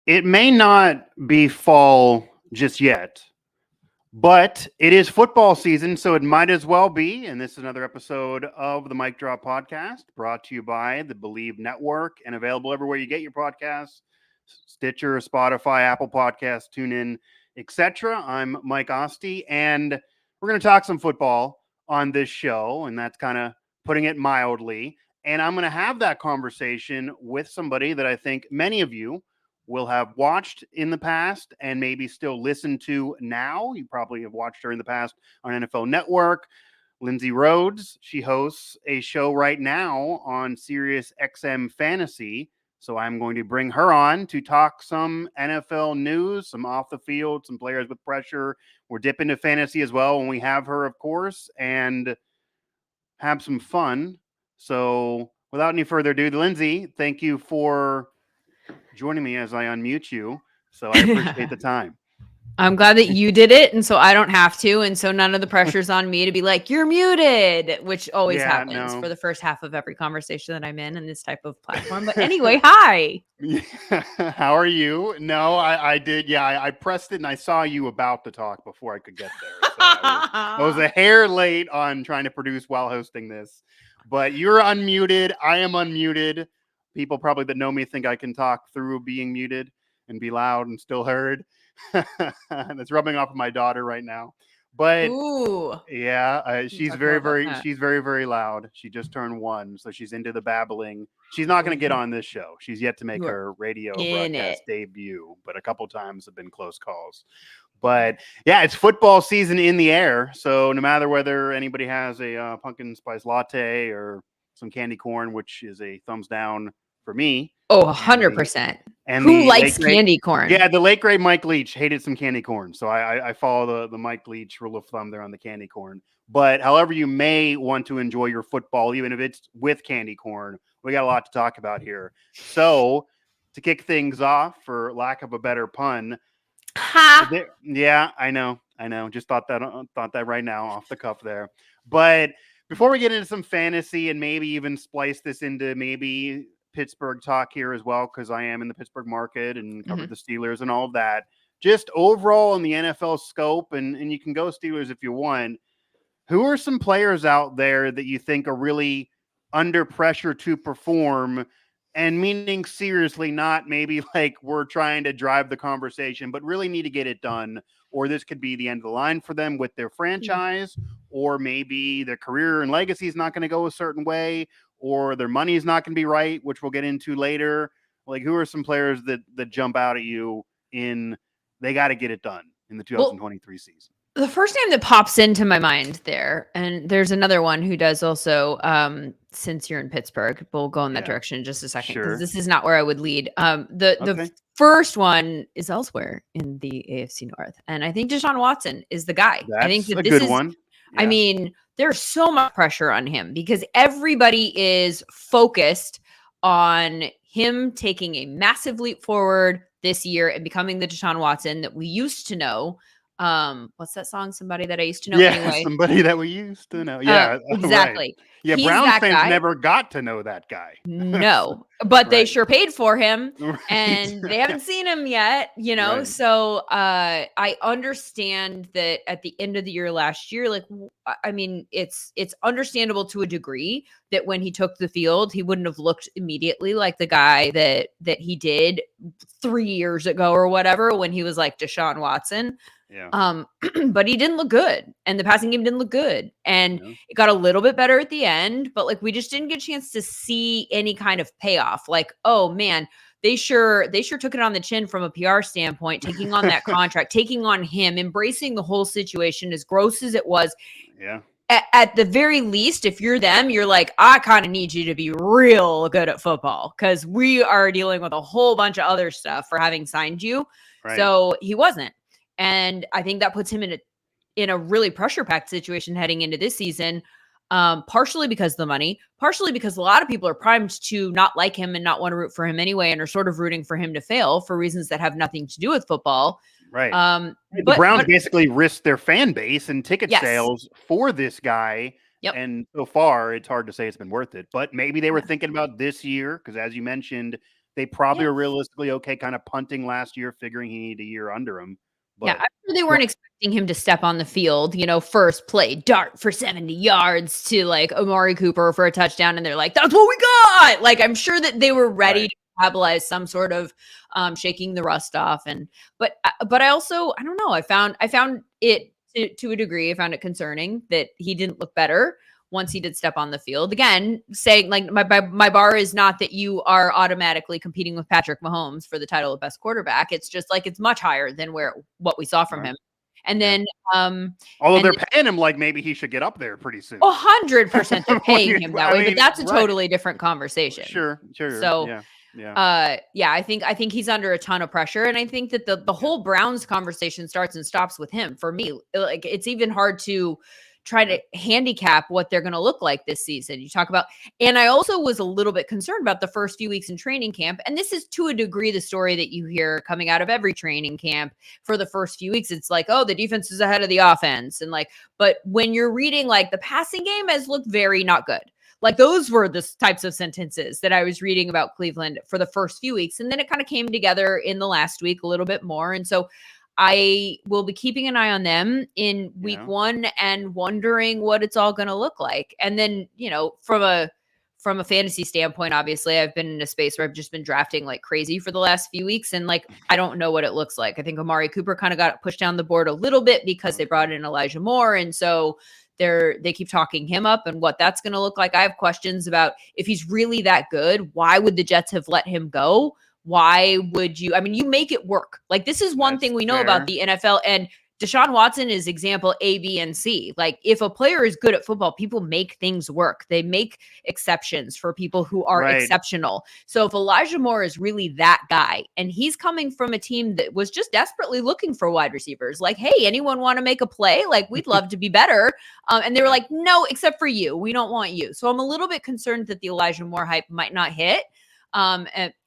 It may not be fall just yet, but it is football season, so it might as well be. And this is another episode of the Mic Drop Podcast, brought to you by the Believe Network and available everywhere you get your podcasts: Stitcher, Spotify, Apple Podcasts, TuneIn, etc. I'm Mike Asti, and we're going to talk some football on this show, and that's kind of putting it mildly. And I'm going to have that conversation with somebody that I think many of you will have watched in the past and maybe still listen to now. You probably have watched her in the past on NFL Network. Lindsay Rhodes, she hosts a show right now on Sirius XM Fantasy. So I'm going to bring her on to talk some NFL news, some off the field, some players with pressure. We're dipping into fantasy as well when we have her, of course, and have some fun. So without any further ado, Lindsay, thank you for joining me as I unmute you. So I appreciate the time. I'm glad that you did it, and so I don't have to, and so none of the pressure's on me to be like, you're muted, which always happens for the first half of every conversation that I'm in this type of platform. But anyway, hi. How are you? No, I did. Yeah, I pressed it and I saw you about to talk before I could get there. So I was a hair late on trying to produce while hosting this. But you're unmuted. I am unmuted. People probably that know me think I can talk through being muted and be loud and still heard. And it's rubbing off of my daughter right now. But yeah, she's very loud. She just turned 1, so she's into the babbling. She's not going to get on this show. She's yet to make her radio broadcast debut, but a couple times have been close calls. But yeah, it's football season in the air. So no matter whether anybody has a pumpkin spice latte or some candy corn, which is a thumbs down for me. Oh, 100%. And who likes candy corn? Yeah, the late great Mike Leach hated some candy corn. So I follow the Mike Leach rule of thumb there on the candy corn. But however you may want to enjoy your football, even if it's with candy corn, we got a lot to talk about here. So to kick things off, for lack of a better pun, yeah, I know. Just thought that right now off the cuff there. But before we get into some fantasy and maybe even splice this into maybe Pittsburgh talk here as well, because I am in the Pittsburgh market and cover the Steelers and all of that. Just overall in the NFL scope, and you can go Steelers if you want. Who are some players out there that you think are really under pressure to perform? And meaning seriously, not maybe like we're trying to drive the conversation, but really need to get it done. Or this could be the end of the line for them with their franchise, or maybe their career and legacy is not going to go a certain way, or their money is not going to be right, which we'll get into later. Like, who are some players that jump out at you in they got to get it done in the 2023 season? The first name that pops into my mind there, and there's another one who does also, since you're in Pittsburgh, we'll go in that direction in just a second, because this is not where I would lead. The first one is elsewhere in the AFC North, and I think Deshaun Watson is the guy. That's I think that a good one. Yeah. I mean, there's so much pressure on him because everybody is focused on him taking a massive leap forward this year and becoming the Deshaun Watson that we used to know. What's that song? Somebody that I used to know. Yeah, anyway. Somebody that we used to know. Yeah, exactly. Right. Yeah, Browns fans never got to know that guy. No, but they sure paid for him, and they haven't seen him yet, you know? Right. So I understand that at the end of the year last year, like, I mean, it's understandable to a degree that when he took the field, he wouldn't have looked immediately like the guy that he did 3 years ago or whatever, when he was like Deshaun Watson. Yeah. But he didn't look good, and the passing game didn't look good, and it got a little bit better at the end, but like we just didn't get a chance to see any kind of payoff. Like, oh man, they sure took it on the chin from a PR standpoint, taking on that contract, taking on him, embracing the whole situation, as gross as it was. Yeah. At the very least, if you're them, you're like, I kind of need you to be real good at football, because we are dealing with a whole bunch of other stuff for having signed you. Right. So he wasn't. And I think that puts him in a really pressure-packed situation heading into this season, partially because of the money, partially because a lot of people are primed to not like him and not want to root for him anyway, and are sort of rooting for him to fail for reasons that have nothing to do with football. Right. The Browns basically risked their fan base and ticket sales for this guy. Yep. And so far, it's hard to say it's been worth it. But maybe they were thinking about this year, because as you mentioned, They probably are realistically okay kind of punting last year, figuring he needed a year under him. But I'm sure they weren't expecting him to step on the field, first play dart for 70 yards to like Amari Cooper for a touchdown. And they're like, that's what we got. Like, I'm sure that they were ready to capitalize some sort of shaking the rust off. But I also, I don't know. I found it to a degree, I found it concerning that he didn't look better once he did step on the field. Again, saying like my bar is not that you are automatically competing with Patrick Mahomes for the title of best quarterback. It's just like it's much higher than what we saw from him. And then although they're paying him like maybe he should get up there pretty soon. 100% they're paying him that way, but that's a totally different conversation. Sure. So I think he's under a ton of pressure. And I think that the whole Browns conversation starts and stops with him. For me, like it's even hard to try to handicap what they're going to look like this season. You talk about, and I also was a little bit concerned about the first few weeks in training camp. And this is to a degree the story that you hear coming out of every training camp for the first few weeks. It's like, oh, the defense is ahead of the offense. And like, but when you're reading like the passing game has looked very not good. Like those were the types of sentences that I was reading about Cleveland for the first few weeks. And then it kind of came together in the last week a little bit more. And so I will be keeping an eye on them in week 1 and wondering what it's all going to look like. And then, from a fantasy standpoint, obviously I've been in a space where I've just been drafting like crazy for the last few weeks. And like, I don't know what it looks like. I think Amari Cooper kind of got pushed down the board a little bit because they brought in Elijah Moore. And so they keep talking him up and what that's going to look like. I have questions about if he's really that good, why would the Jets have let him go? Why would you? I mean, you make it work. Like this is one thing we know about the NFL, and Deshaun Watson is example A, B, and C. Like if a player is good at football, people make things work. They make exceptions for people who are exceptional. So if Elijah Moore is really that guy, and he's coming from a team that was just desperately looking for wide receivers, like, hey, anyone want to make a play? Like we'd love to be better. And they were like, no, except for you. We don't want you. So I'm a little bit concerned that the Elijah Moore hype might not hit.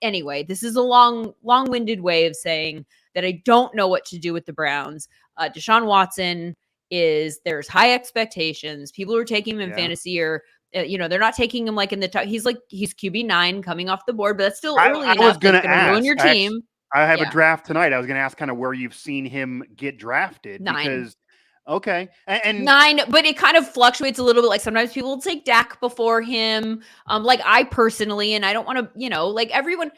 Anyway, this is a long-winded way of saying that I don't know what to do with the Browns. Deshaun Watson there's high expectations. People are taking him in fantasy or, they're not taking him like in the top. He's QB9 coming off the board, but that's still early enough. I was going to ruin your team. I have a draft tonight. I was going to ask kind of where you've seen him get drafted 9. Because okay. And 9, but it kind of fluctuates a little bit. Like sometimes people will take Dak before him. Like I personally, and I don't want to, like everyone,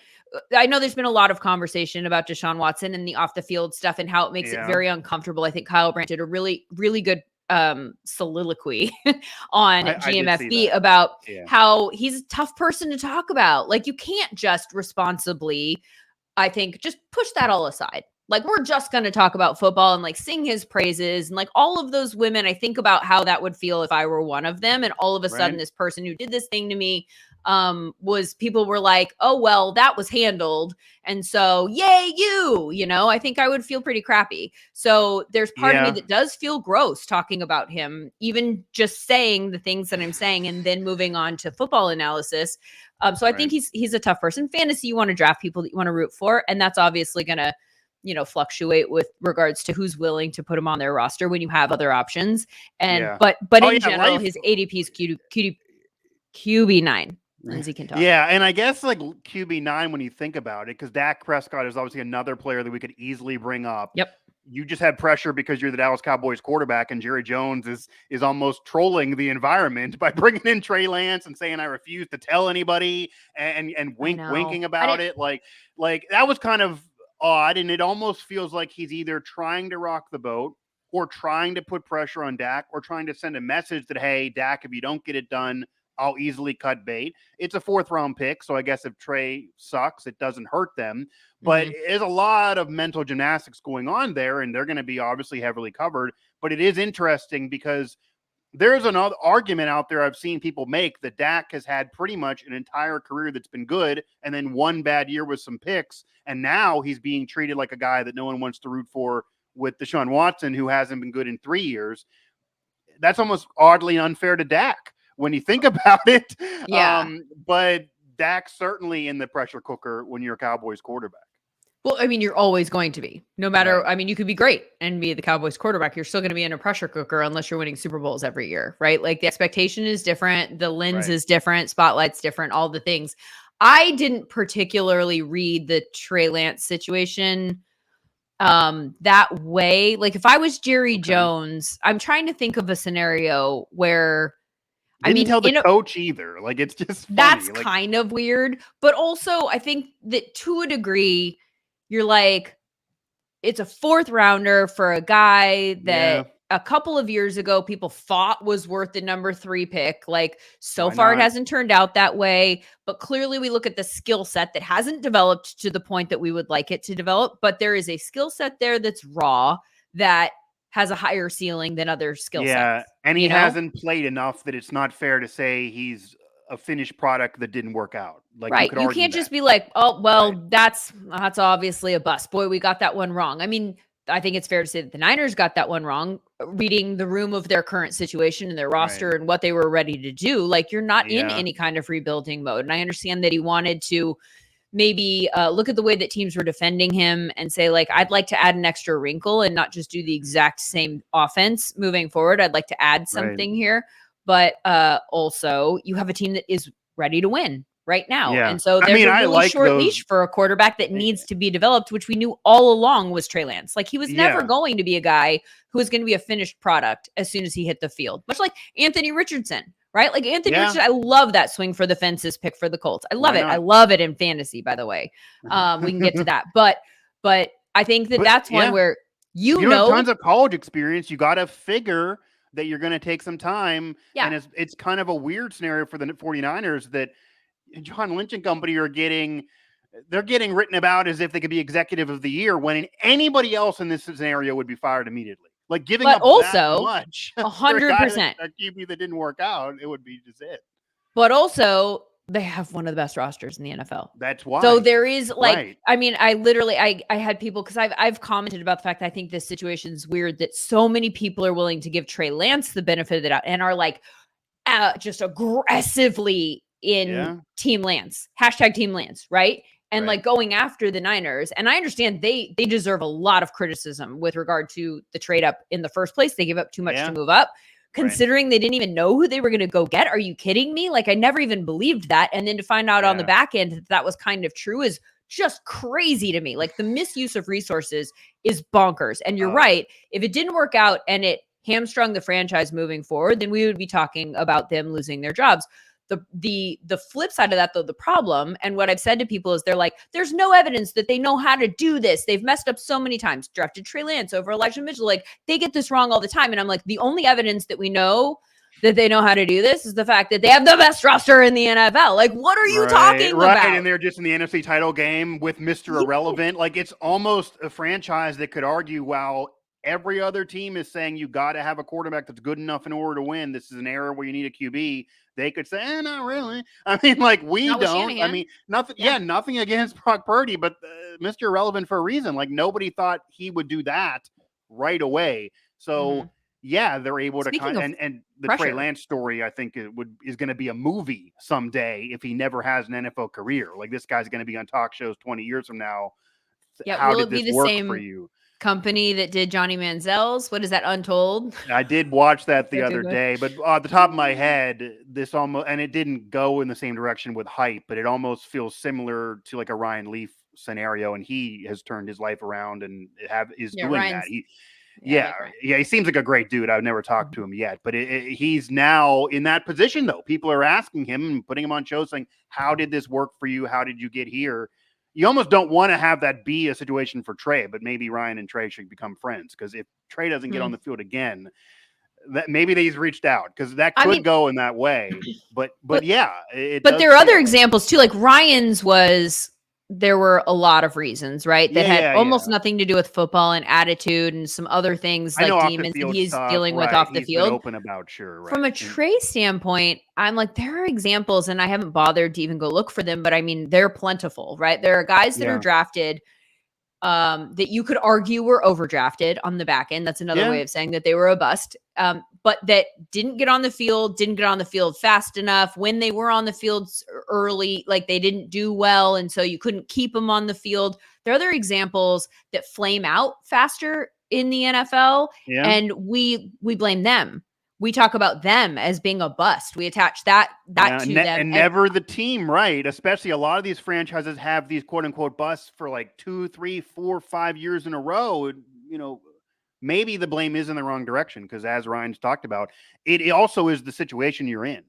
I know there's been a lot of conversation about Deshaun Watson and the off the field stuff and how it makes it very uncomfortable. I think Kyle Brandt did a really, really good soliloquy on GMFB about how he's a tough person to talk about. Like you can't just responsibly, I think, just push that all aside. Like we're just going to talk about football and like sing his praises and like all of those women. I think about how that would feel if I were one of them. And all of a sudden this person who did this thing to me people were like, oh, well, that was handled. And so, yay, I think I would feel pretty crappy. So there's part of me that does feel gross talking about him, even just saying the things that I'm saying and then moving on to football analysis. So I think he's a tough person. Fantasy, you want to draft people that you want to root for. And that's obviously going to, fluctuate with regards to who's willing to put him on their roster when you have other options. And, but in general, his ADP is QB9. Lindsay can talk. Yeah, and I guess like QB9 when you think about it, because Dak Prescott is obviously another player that we could easily bring up. Yep. You just had pressure because you're the Dallas Cowboys quarterback, and Jerry Jones is almost trolling the environment by bringing in Trey Lance and saying I refuse to tell anybody and winking about it. Like that was kind of odd, and it almost feels like he's either trying to rock the boat or trying to put pressure on Dak or trying to send a message that, hey, Dak, if you don't get it done, I'll easily cut bait. It's a 4th round pick. So I guess if Trey sucks, it doesn't hurt them. But there's a lot of mental gymnastics going on there, and they're going to be obviously heavily covered. But it is interesting because there's another argument out there I've seen people make that Dak has had pretty much an entire career that's been good and then one bad year with some picks. And now he's being treated like a guy that no one wants to root for with Deshaun Watson, who hasn't been good in 3 years. That's almost oddly unfair to Dak when you think about it. But Dak's certainly in the pressure cooker when you're a Cowboys quarterback. Well, I mean, you're always going to be, no matter, I mean, you could be great and be the Cowboys quarterback. You're still going to be in a pressure cooker unless you're winning Super Bowls every year, right? Like the expectation is different. The lens is different. Spotlight's different, all the things. I didn't particularly read the Trey Lance situation that way. Like if I was Jerry Jones, I'm trying to think of a scenario where Didn't tell the coach either. Like, it's just funny. That's kind of weird. But also, I think that to a degree, you're like, it's a 4th rounder for a guy that a couple of years ago people thought was worth the number 3 pick. Like, so far it hasn't turned out that way. But clearly we look at the skill set that hasn't developed to the point that we would like it to develop. But there is a skill set there that's raw that has a higher ceiling than other skill sets. And he hasn't played enough that it's not fair to say he's a finished product that didn't work out. Like, right. You can't just be like, oh, well, that's obviously a bust. Boy, we got that one wrong. I mean, I think it's fair to say that the Niners got that one wrong, reading the room of their current situation and their roster and what they were ready to do. Like, you're not in any kind of rebuilding mode. And I understand that he wanted to maybe look at the way that teams were defending him and say, like, I'd like to add an extra wrinkle and not just do the exact same offense moving forward. I'd like to add something here. But also, you have a team that is ready to win right now. And so there's a really short leash for a quarterback that needs to be developed, which we knew all along was Trey Lance. Like, he was never going to be a guy who was going to be a finished product as soon as he hit the field. Much like Anthony Richardson, right? Like Anthony Richardson, I love that swing for the fences pick for the Colts. I love it. I love it in fantasy, by the way. We can get to that. But I think that's one where you know tons of college experience. You got to figure that you're going to take some time. And it's kind of a weird scenario for the 49ers that John Lynch and company are getting written about as if they could be executive of the year, when anybody else in this scenario would be fired immediately. Like, giving up that much 100% a QB that didn't work out, it would be just it. But also, they have one of the best rosters in the NFL. That's why. So there is I mean, I had people, because I've commented about the fact that I think this situation is weird that so many people are willing to give Trey Lance the benefit of the doubt and are like just aggressively in Team Lance, #Team Lance, right? And like going after the Niners. And I understand they deserve a lot of criticism with regard to the trade up in the first place. They gave up too much to move up. Considering they didn't even know who they were going to go get. Are you kidding me? Like, I never even believed that. And then to find out on the back end that was kind of true is just crazy to me. Like, the misuse of resources is bonkers. And you're right. If it didn't work out and it hamstrung the franchise moving forward, then we would be talking about them losing their jobs. The flip side of that, though, the problem, and what I've said to people is they're like, there's no evidence that they know how to do this. They've messed up so many times, drafted Trey Lance over Elijah Mitchell. Like, they get this wrong all the time. And I'm like, the only evidence that we know that they know how to do this is the fact that they have the best roster in the NFL. Like, what are you talking about? And they're just in the NFC title game with Mr. Irrelevant. Like, it's almost a franchise that could argue, wow, every other team is saying you got to have a quarterback that's good enough in order to win. This is an era where you need a QB. They could say, not really. I mean, like, we don't. I mean, nothing. Nothing against Brock Purdy, but Mr. Irrelevant for a reason. Like, nobody thought he would do that right away. So they're able to and the Trey Lance story, I think, is going to be a movie someday if he never has an NFL career. Like, this guy's going to be on talk shows 20 years from now. How did this work for you? Company that did Johnny Manziel's, what is that, Untold? I did watch that the other day, but at the top of my head, this almost, and it didn't go in the same direction with hype, but it almost feels similar to like a Ryan Leaf scenario, and he has turned his life around and is doing that. He seems like a great dude. I've never talked to him yet, but he's now in that position, though. People are asking him and putting him on shows saying, how did this work for you? How did you get here? You almost don't want to have that be a situation for Trey, but maybe Ryan and Trey should become friends, because if Trey doesn't get on the field again, that maybe he's reached out, because that could go in that way. But there are other examples too. Like Ryan's there were a lot of reasons, right? That had almost nothing to do with football and attitude and some other things like demons that he's dealing with off the field. Open about, From a Trey standpoint, I'm like, there are examples, and I haven't bothered to even go look for them, but I mean, they're plentiful, right? There are guys that are drafted that you could argue were overdrafted on the back end. That's another way of saying that they were a bust, but that didn't get on the field fast enough. When they were on the field early, like, they didn't do well, and so you couldn't keep them on the field. There are other examples that flame out faster in the NFL, and we blame them. we talk about them as being a bust. We attach that to them. And never the team, right? Especially a lot of these franchises have these quote unquote busts for like 2, 3, 4, 5 years in a row. Maybe the blame is in the wrong direction because, as Ryan's talked about, it also is the situation you're in.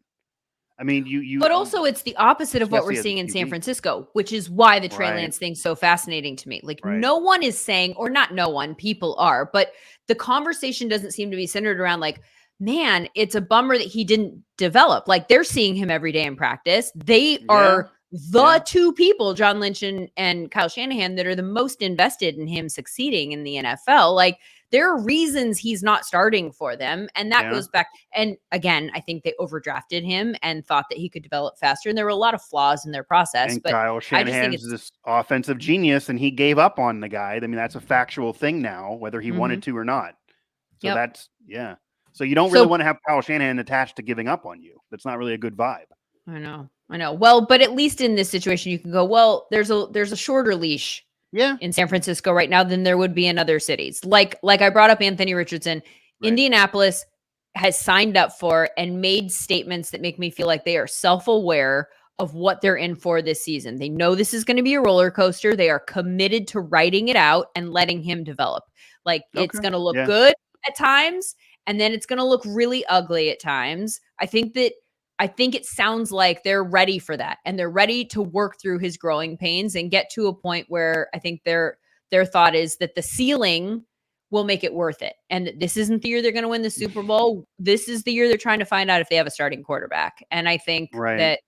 I mean, but also it's the opposite of what we're seeing in San Francisco, which is why the Trey Lance thing's so fascinating to me. Like no one is saying, or not no one, people are, but the conversation doesn't seem to be centered around like, man, it's a bummer that he didn't develop. Like they're seeing him every day in practice. They are the two people, John Lynch and Kyle Shanahan, that are the most invested in him succeeding in the NFL. Like there are reasons he's not starting for them. And that goes back. And again, I think they overdrafted him and thought that he could develop faster. And there were a lot of flaws in their process. And but Kyle Shanahan's this offensive genius and he gave up on the guy. I mean, that's a factual thing now, whether he wanted to or not. So that's, So you don't really want to have Kyle Shanahan attached to giving up on you. That's not really a good vibe. I know. Well, but at least in this situation, you can go, well, there's a shorter leash in San Francisco right now than there would be in other cities. Like I brought up Anthony Richardson, Indianapolis has signed up for and made statements that make me feel like they are self-aware of what they're in for this season. They know this is going to be a roller coaster. They are committed to writing it out and letting him develop. Like it's going to look good at times. And then it's going to look really ugly at times. I think it sounds like they're ready for that. And they're ready to work through his growing pains and get to a point where I think their thought is that the ceiling will make it worth it. And this isn't the year they're going to win the Super Bowl. This is the year they're trying to find out if they have a starting quarterback. And I think that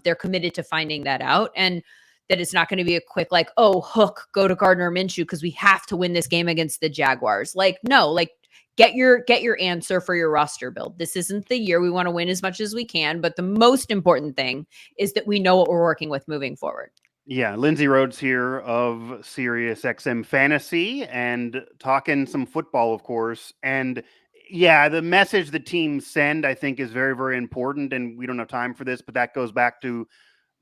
they're committed to finding that out. And that it's not going to be a quick like, oh, hook, go to Gardner Minshew because we have to win this game against the Jaguars. Like, no, like, get your answer for your roster build. This isn't the year. We want to win as much as we can, but the most important thing is that we know what we're working with moving forward. Yeah, Lindsay Rhodes here of Sirius XM Fantasy and talking some football, of course. And the message the teams send, I think, is very, very important. And we don't have time for this, but that goes back to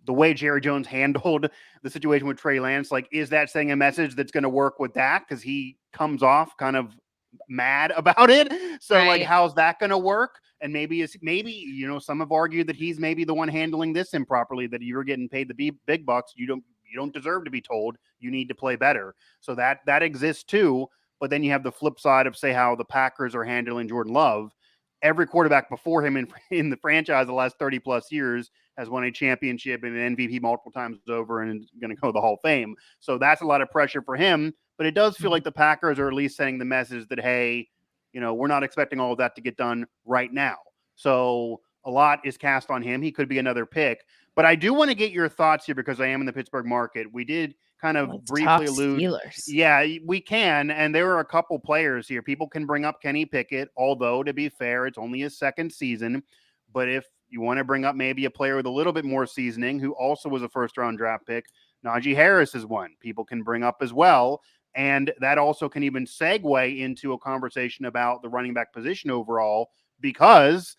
the way Jerry Jones handled the situation with Trey Lance. Like, is that saying a message that's going to work with Dak? Because he comes off kind of mad about it. So like, how's that going to work? And maybe some have argued that he's maybe the one handling this improperly, that you're getting paid the big bucks. You don't deserve to be told you need to play better. So that exists too. But then you have the flip side of, say, how the Packers are handling Jordan Love. Every quarterback before him in the franchise the last 30 plus years has won a championship and an MVP multiple times over and is going to go to the Hall of Fame. So that's a lot of pressure for him. But it does feel like the Packers are at least sending the message that, hey, we're not expecting all of that to get done right now. So a lot is cast on him. He could be another pick. But I do want to get your thoughts here because I am in the Pittsburgh market. We did kind of briefly allude. Steelers. Yeah, we can. And there are a couple players here. People can bring up Kenny Pickett, although to be fair, it's only his second season. But if you want to bring up maybe a player with a little bit more seasoning who also was a first-round draft pick, Najee Harris is one people can bring up as well. And that also can even segue into a conversation about the running back position overall, because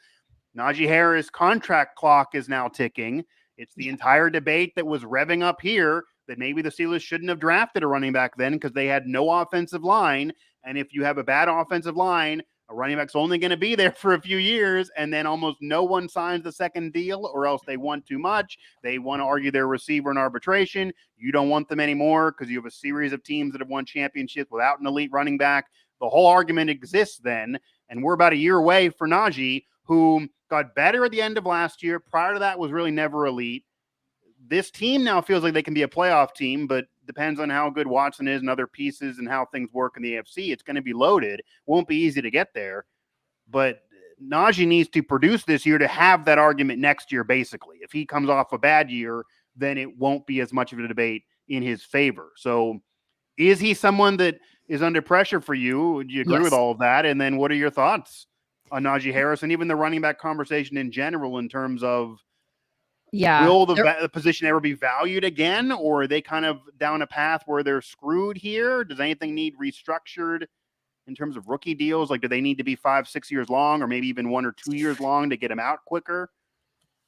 Najee Harris' contract clock is now ticking. It's the entire debate that was revving up here that maybe the Steelers shouldn't have drafted a running back then because they had no offensive line. And if you have a bad offensive line, a running back's only going to be there for a few years, and then almost no one signs the second deal, or else they want too much. They want to argue their receiver in arbitration. You don't want them anymore because you have a series of teams that have won championships without an elite running back. The whole argument exists then, and we're about a year away for Najee, who got better at the end of last year. Prior to that was really never elite. This team now feels like they can be a playoff team, but depends on how good Watson is and other pieces and how things work in the AFC. It's going to be loaded. Won't be easy to get there. But Najee needs to produce this year to have that argument next year, basically. If he comes off a bad year, then it won't be as much of a debate in his favor. So is he someone that is under pressure for you? Do you agree with all of that? And then what are your thoughts on Najee Harris and even the running back conversation in general in terms of, will the position ever be valued again, or are they kind of down a path where they're screwed here? Does anything need restructured in terms of rookie deals? Like, do they need to be 5-6 years long, or maybe even 1 or 2 years long to get them out quicker?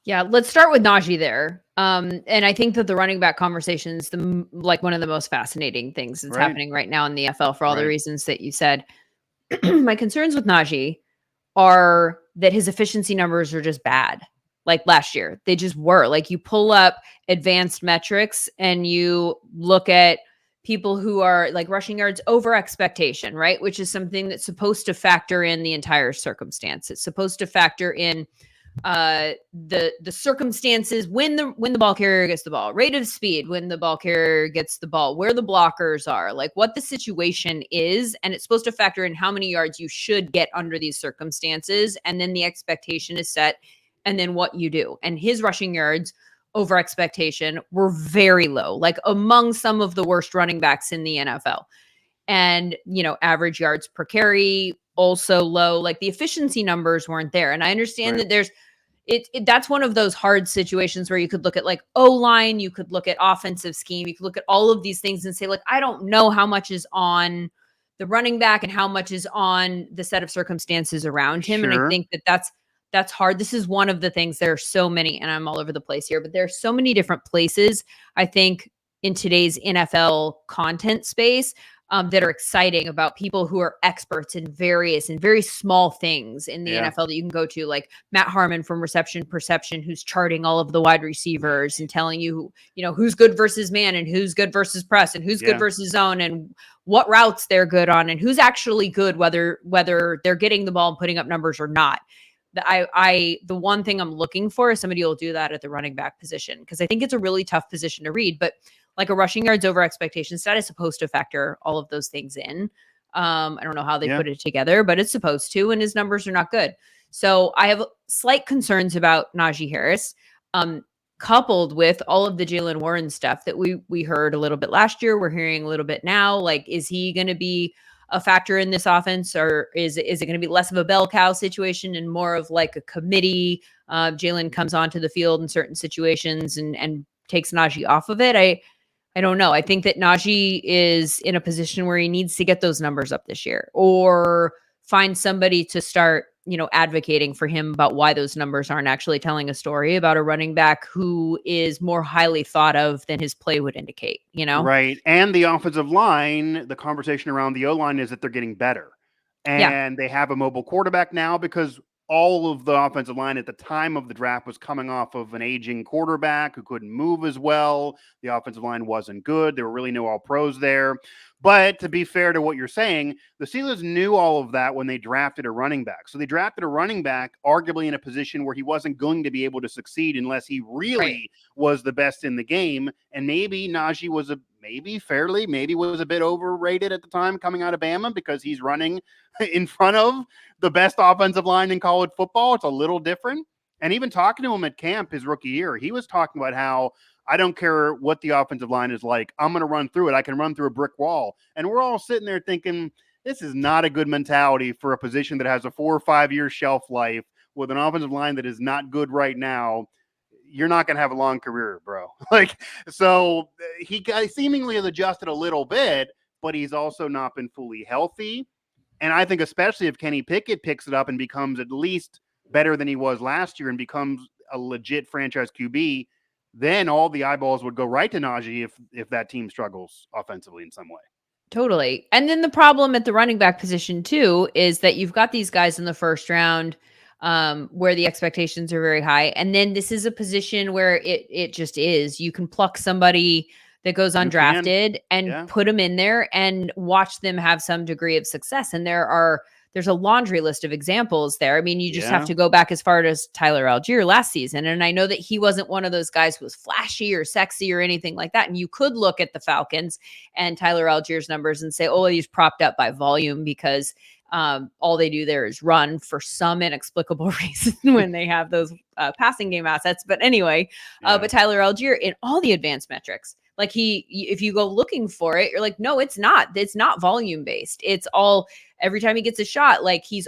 Yeah, let's start with Najee there. And I think that the running back conversation is one of the most fascinating things that's happening right now in the NFL for all the reasons that you said. My concerns with Najee are that his efficiency numbers are just bad. Like last year, they just were. Like you pull up advanced metrics and you look at people who are like rushing yards over expectation, right? Which is something that's supposed to factor in the entire circumstance. It's supposed to factor in the circumstances when the ball carrier gets the ball, rate of speed when the ball carrier gets the ball, where the blockers are, like what the situation is, and it's supposed to factor in how many yards you should get under these circumstances, and then the expectation is set, and then what you do. And his rushing yards over expectation were very low, like among some of the worst running backs in the NFL. And, average yards per carry also low, like the efficiency numbers weren't there. And I understand that there's that's one of those hard situations where you could look at like O-line, you could look at offensive scheme, you could look at all of these things and say, like, I don't know how much is on the running back and how much is on the set of circumstances around him. And I think that's hard. This is one of the things. There are so many, and I'm all over the place here, but there are so many different places, I think, in today's NFL content space that are exciting about people who are experts in various and very small things in the NFL that you can go to, like Matt Harmon from Reception Perception, who's charting all of the wide receivers and telling you, who's good versus man and who's good versus press and who's good versus zone and what routes they're good on and who's actually good, whether they're getting the ball and putting up numbers or not. The one thing I'm looking for is somebody who will do that at the running back position, because I think it's a really tough position to read, but like a rushing yards over expectation stat is supposed to factor all of those things in. I don't know how they put it together, but it's supposed to, and his numbers are not good. So I have slight concerns about Najee Harris, coupled with all of the Jaylen Warren stuff that we heard a little bit last year. We're hearing a little bit now. Like, is he going to be a factor in this offense, or is it going to be less of a bell cow situation and more of like a committee? Jaylen comes onto the field in certain situations and takes Najee off of it. I don't know. I think that Najee is in a position where he needs to get those numbers up this year, or find somebody to start, advocating for him about why those numbers aren't actually telling a story about a running back who is more highly thought of than his play would indicate, Right. And the offensive line, the conversation around the O-line is that they're getting better. And they have a mobile quarterback now, because all of the offensive line at the time of the draft was coming off of an aging quarterback who couldn't move as well. The offensive line wasn't good. There were really no all-pros there. But to be fair to what you're saying, the Steelers knew all of that when they drafted a running back. So they drafted a running back arguably in a position where he wasn't going to be able to succeed unless he really was the best in the game. And maybe Najee was maybe was a bit overrated at the time coming out of Bama, because he's running in front of the best offensive line in college football. It's a little different. And even talking to him at camp his rookie year, he was talking about how, I don't care what the offensive line is like, I'm going to run through it. I can run through a brick wall. And we're all sitting there thinking, this is not a good mentality for a position that has a 4 or 5 year shelf life with an offensive line that is not good right now. You're not going to have a long career, bro. So he seemingly has adjusted a little bit, but he's also not been fully healthy. And I think especially if Kenny Pickett picks it up and becomes at least better than he was last year and becomes a legit franchise QB, then all the eyeballs would go right to Najee if that team struggles offensively in some way. Totally. And then the problem at the running back position too is that you've got these guys in the first round where the expectations are very high. And then this is a position where it just is. You can pluck somebody that goes undrafted and put them in there and watch them have some degree of success. And there's a laundry list of examples there. I mean, you just have to go back as far as Tyler Algier last season. And I know that he wasn't one of those guys who was flashy or sexy or anything like that. And you could look at the Falcons and Tyler Algier's numbers and say, oh, he's propped up by volume because all they do there is run for some inexplicable reason when they have those passing game assets. But anyway, but Tyler Algier in all the advanced metrics, like if you go looking for it, you're like, no, it's not volume based. It's all, every time he gets a shot, like he's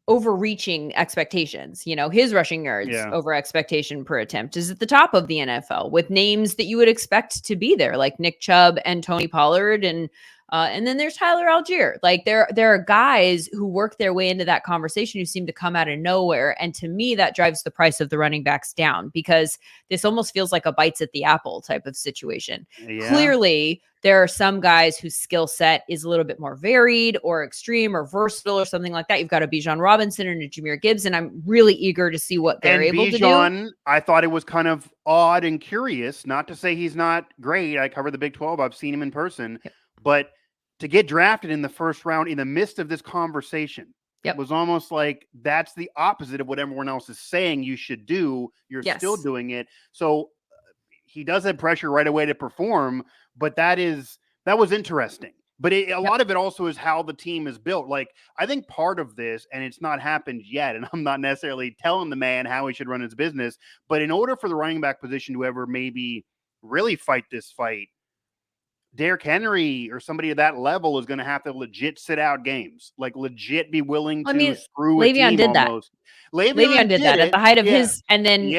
overreaching expectations. His rushing yards over expectation per attempt is at the top of the NFL with names that you would expect to be there, like Nick Chubb and Tony Pollard and And then there's Tyler Algier. Like there are guys who work their way into that conversation who seem to come out of nowhere. And to me, that drives the price of the running backs down because this almost feels like a bites at the apple type of situation. Yeah. Clearly, there are some guys whose skill set is a little bit more varied or extreme or versatile or something like that. You've got a Bijan Robinson and a Jameer Gibbs, and I'm really eager to see what they're able to do. I thought it was kind of odd and curious, not to say he's not great. I cover the Big 12. I've seen him in person, but to get drafted in the first round in the midst of this conversation, it was almost like that's the opposite of what everyone else is saying you should do. You're still doing it. So he does have pressure right away to perform, but that was interesting. But a lot of it also is how the team is built. Like, I think part of this, and it's not happened yet, and I'm not necessarily telling the man how he should run his business, but in order for the running back position to ever maybe really fight this fight, Derrick Henry or somebody at that level is going to have to legit sit out games, like legit be willing to screw a team did almost. Le'Veon did that at the height of his, and then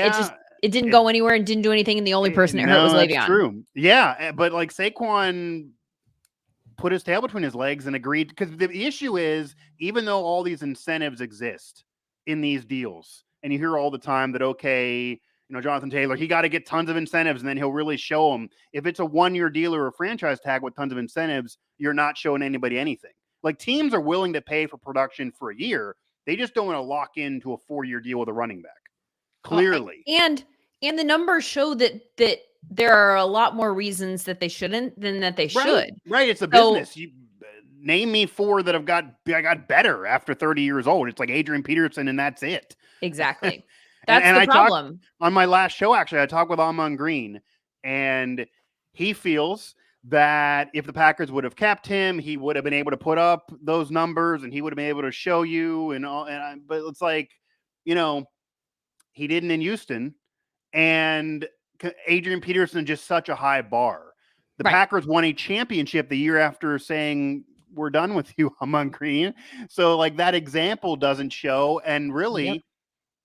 it didn't go anywhere and didn't do anything, and the only person it hurt was Le'Veon. That's true. Yeah, but like Saquon put his tail between his legs and agreed, because the issue is, even though all these incentives exist in these deals, and you hear all the time that, okay, Jonathan Taylor, he got to get tons of incentives and then he'll really show them. If it's a 1-year deal or a franchise tag with tons of incentives, you're not showing anybody anything. Like, teams are willing to pay for production for a year. They just don't want to lock into a 4-year deal with a running back. Clearly. And the numbers show that there are a lot more reasons that they shouldn't than that they should. Right. It's a business. You name me 4 that got better after 30 years old. It's like Adrian Peterson, and that's it. Exactly. That's the problem. On my last show, actually, I talked with Amon Green, and he feels that if the Packers would have kept him, he would have been able to put up those numbers, and he would have been able to show you and all. But it's like, he didn't in Houston, and Adrian Peterson just such a high bar. The Packers won a championship the year after saying, "We're done with you, Amon Green." So like, that example doesn't show, and really.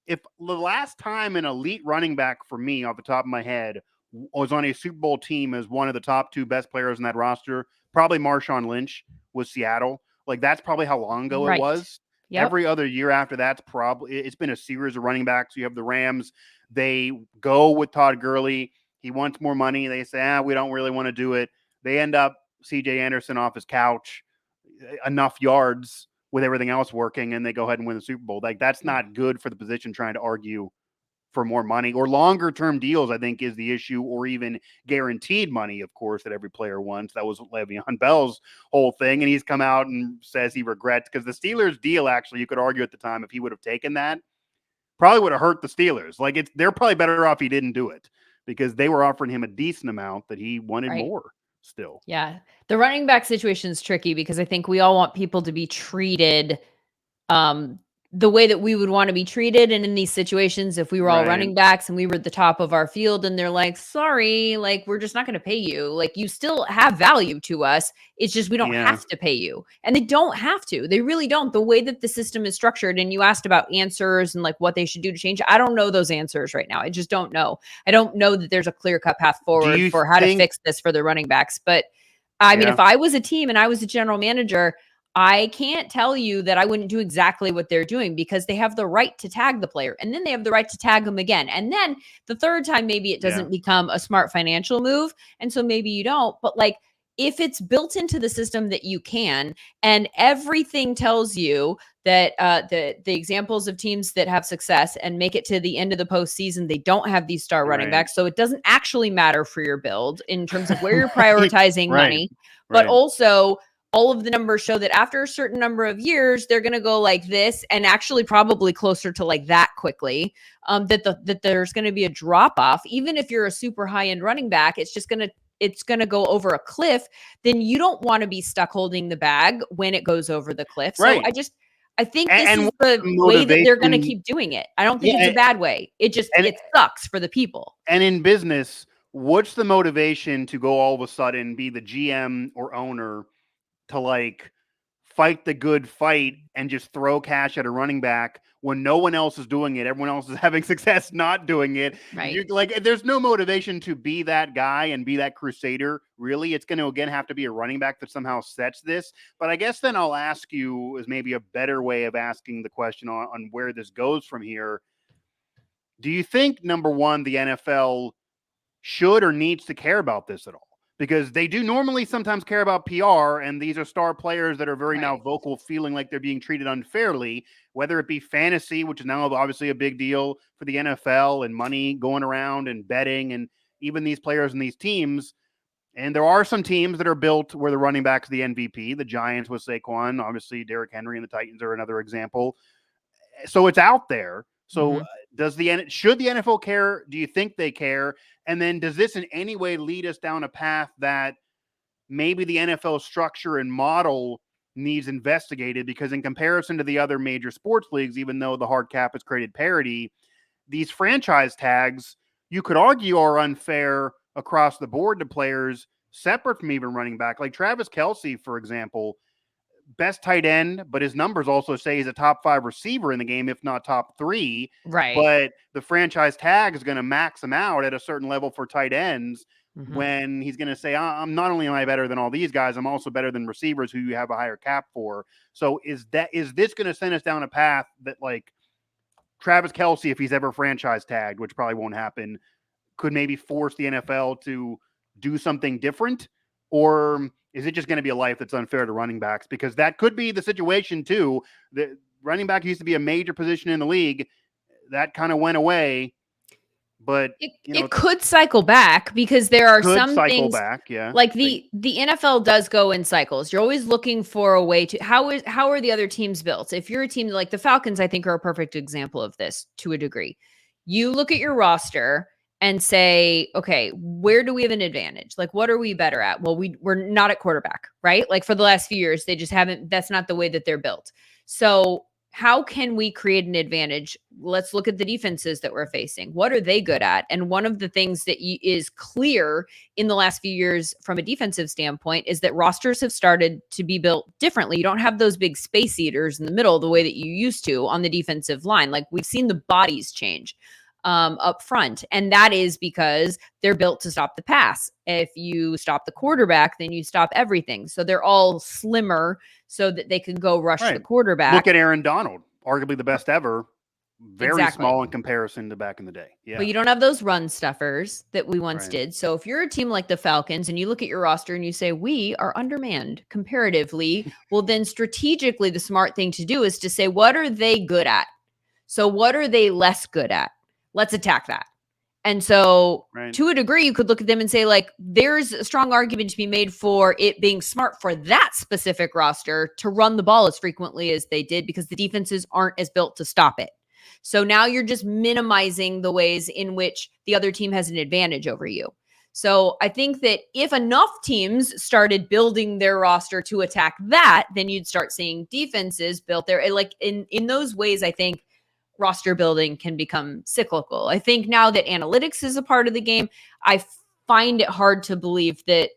If the last time an elite running back for me off the top of my head was on a Super Bowl team as one of the top 2 best players in that roster, probably Marshawn Lynch was Seattle. Like, that's probably how long ago it was. Every other year after that's it's been a series of running backs. You have the Rams. They go with Todd Gurley. He wants more money. They say, we don't really want to do it. They end up CJ Anderson off his couch, enough yards with everything else working, and they go ahead and win the Super Bowl. Like, that's not good for the position trying to argue for more money or longer term deals, I think, is the issue, or even guaranteed money, of course, that every player wants. That was Le'Veon Bell's whole thing. And he's come out and says he regrets, because the Steelers deal, actually, you could argue at the time, if he would have taken that, probably would have hurt the Steelers. Like, they're probably better off he didn't do it, because they were offering him a decent amount that he wanted more. Still. Yeah. The running back situation is tricky because I think we all want people to be treated the way that we would want to be treated. And in these situations, if we were all running backs and we were at the top of our field and they're like, sorry, like, we're just not going to pay you. Like, you still have value to us. It's just, we don't have to pay you. And they don't have to. They really don't. The way that the system is structured, and you asked about answers and like what they should do to change. I don't know those answers right now. I just don't know. I don't know that there's a clear-cut path forward for how to fix this for the running backs. But I mean, if I was a team and I was a general manager, I can't tell you that I wouldn't do exactly what they're doing, because they have the right to tag the player, and then they have the right to tag them again. And then the third time, maybe it doesn't become a smart financial move. And so maybe you don't, but like, if it's built into the system that you can, and everything tells you that the examples of teams that have success and make it to the end of the postseason, they don't have these star running backs. So it doesn't actually matter for your build in terms of where you're prioritizing money, but also all of the numbers show that after a certain number of years, they're going to go like this, and actually probably closer to like that quickly, that there's going to be a drop off. Even if you're a super high end running back, it's going to go over a cliff. Then you don't want to be stuck holding the bag when it goes over the cliff. So I think this is the way that they're going to keep doing it. I don't think it's a bad way. It sucks for the people. And in business, what's the motivation to go all of a sudden be the GM or owner to like fight the good fight and just throw cash at a running back when no one else is doing it. Everyone else is having success not doing it. Right. There's no motivation to be that guy and be that crusader. Really, it's going to, again, have to be a running back that somehow sets this. But I guess then I'll ask you, as maybe a better way of asking the question on where this goes from here. Do you think, number one, the NFL should or needs to care about this at all? Because they do normally sometimes care about PR, and these are star players that are very now vocal, feeling like they're being treated unfairly, whether it be fantasy, which is now obviously a big deal for the NFL, and money going around and betting, and even these players and these teams. And there are some teams that are built where the running back's the MVP. The Giants with Saquon, obviously Derrick Henry, and the Titans are another example. So it's out there. So should the NFL care? Do you think they care? And then does this in any way lead us down a path that maybe the NFL structure and model needs investigated? Because in comparison to the other major sports leagues, even though the hard cap has created parity, these franchise tags, you could argue, are unfair across the board to players separate from even running back. Like Travis Kelce, for example, best tight end, but his numbers also say he's a top 5 receiver in the game, if not top 3. Right. But the franchise tag is going to max him out at a certain level for tight ends when he's going to say, I'm not only am I better than all these guys, I'm also better than receivers who you have a higher cap for. So is this going to send us down a path that, like, Travis Kelce, if he's ever franchise tagged, which probably won't happen, could maybe force the NFL to do something different? Or is it just going to be a life that's unfair to running backs? Because that could be the situation too. The running back used to be a major position in the league. That kind of went away. But it could cycle back, because there are some things back, like the NFL does go in cycles. You're always looking for a way to how are the other teams built? If you're a team like the Falcons, I think are a perfect example of this to a degree. You look at your roster and say, okay, where do we have an advantage? Like, what are we better at? Well, we're not at quarterback, right? Like for the last few years, they just haven't, that's not the way that they're built. So how can we create an advantage? Let's look at the defenses that we're facing. What are they good at? And one of the things that is clear in the last few years from a defensive standpoint is that rosters have started to be built differently. You don't have those big space eaters in the middle the way that you used to on the defensive line. Like we've seen the bodies change up front. And that is because they're built to stop the pass. If you stop the quarterback, then you stop everything. So they're all slimmer so that they can go rush the quarterback. Look at Aaron Donald, arguably the best ever. Very small in comparison to back in the day. Yeah. But you don't have those run stuffers that we once did. So if you're a team like the Falcons and you look at your roster and you say, we are undermanned comparatively, well, then strategically, the smart thing to do is to say, what are they good at? So what are they less good at? Let's attack that. And so to a degree, you could look at them and say, like, there's a strong argument to be made for it being smart for that specific roster to run the ball as frequently as they did, because the defenses aren't as built to stop it. So now you're just minimizing the ways in which the other team has an advantage over you. So I think that if enough teams started building their roster to attack that, then you'd start seeing defenses built there. Like in those ways, I think roster building can become cyclical. I think now that analytics is a part of the game, I find it hard to believe that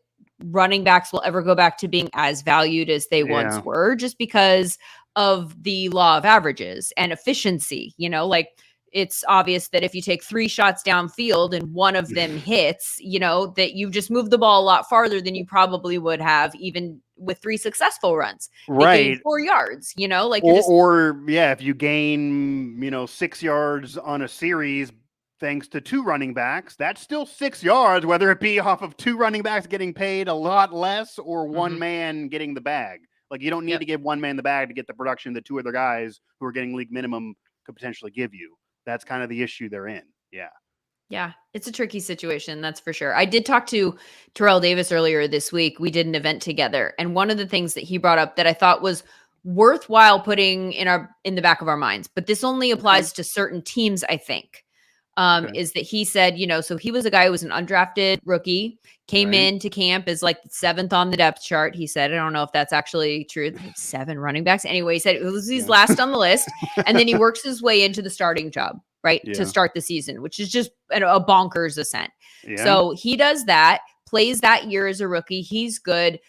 running backs will ever go back to being as valued as they once were, just because of the law of averages and efficiency. You know, like it's obvious that if you take 3 shots downfield and one of them hits, you know, that you've just moved the ball a lot farther than you probably would have even with 3 successful runs. Right. 4 yards, you know, like, if you gain, 6 yards on a series, thanks to 2 running backs, that's still 6 yards, whether it be off of 2 running backs getting paid a lot less or one man getting the bag. Like, you don't need to give one man the bag to get the production that 2 other guys who are getting league minimum could potentially give you. That's kind of the issue they're in. Yeah. Yeah, it's a tricky situation. That's for sure. I did talk to Terrell Davis earlier this week. We did an event together. And one of the things that he brought up that I thought was worthwhile putting in the back of our minds, but this only applies to certain teams, I think, is that he said, so he was a guy who was an undrafted rookie, came into camp as like 7th on the depth chart. He said, I don't know if that's actually true. 7 running backs. Anyway, he said he's last on the list. And then he works his way into the starting job, to start the season, which is just a bonkers ascent. Yeah. So he does that, plays that year as a rookie. He's good.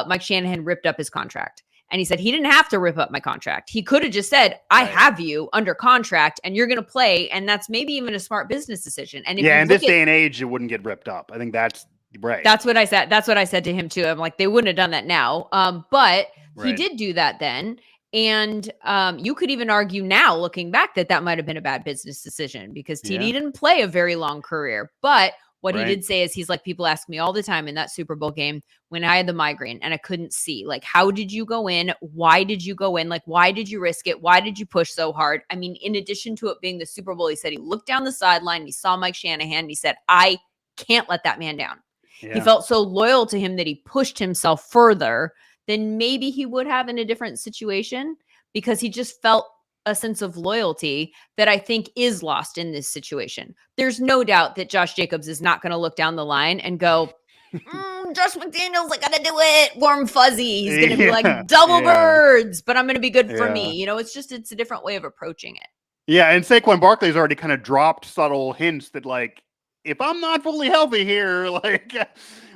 Mike Shanahan ripped up his contract. And he said he didn't have to rip up my contract. He could have just said, I have you under contract and you're going to play. And that's maybe even a smart business decision. And if in this day and age, it wouldn't get ripped up. I think that's right. That's what I said. That's what I said to him too. I'm like, they wouldn't have done that now. But he did do that then. And you could even argue now, looking back, that might have been a bad business decision because TD didn't play a very long career. But what he did say is he's like, people ask me all the time in that Super Bowl game when I had the migraine and I couldn't see, like, how did you go in? Why did you go in? Like, why did you risk it? Why did you push so hard? I mean, in addition to it being the Super Bowl, he said he looked down the sideline, he saw Mike Shanahan, and he said, I can't let that man down. Yeah. He felt so loyal to him that he pushed himself further than maybe he would have in a different situation because he just felt a sense of loyalty that I think is lost in this situation. There's no doubt that Josh Jacobs is not going to look down the line and go, Josh McDaniels, I got to do it. Warm fuzzy. He's going to be like double birds, but I'm going to be good for me. You know, it's a different way of approaching it. Yeah. And Saquon Barkley has already kind of dropped subtle hints that, like, if I'm not fully healthy here, like,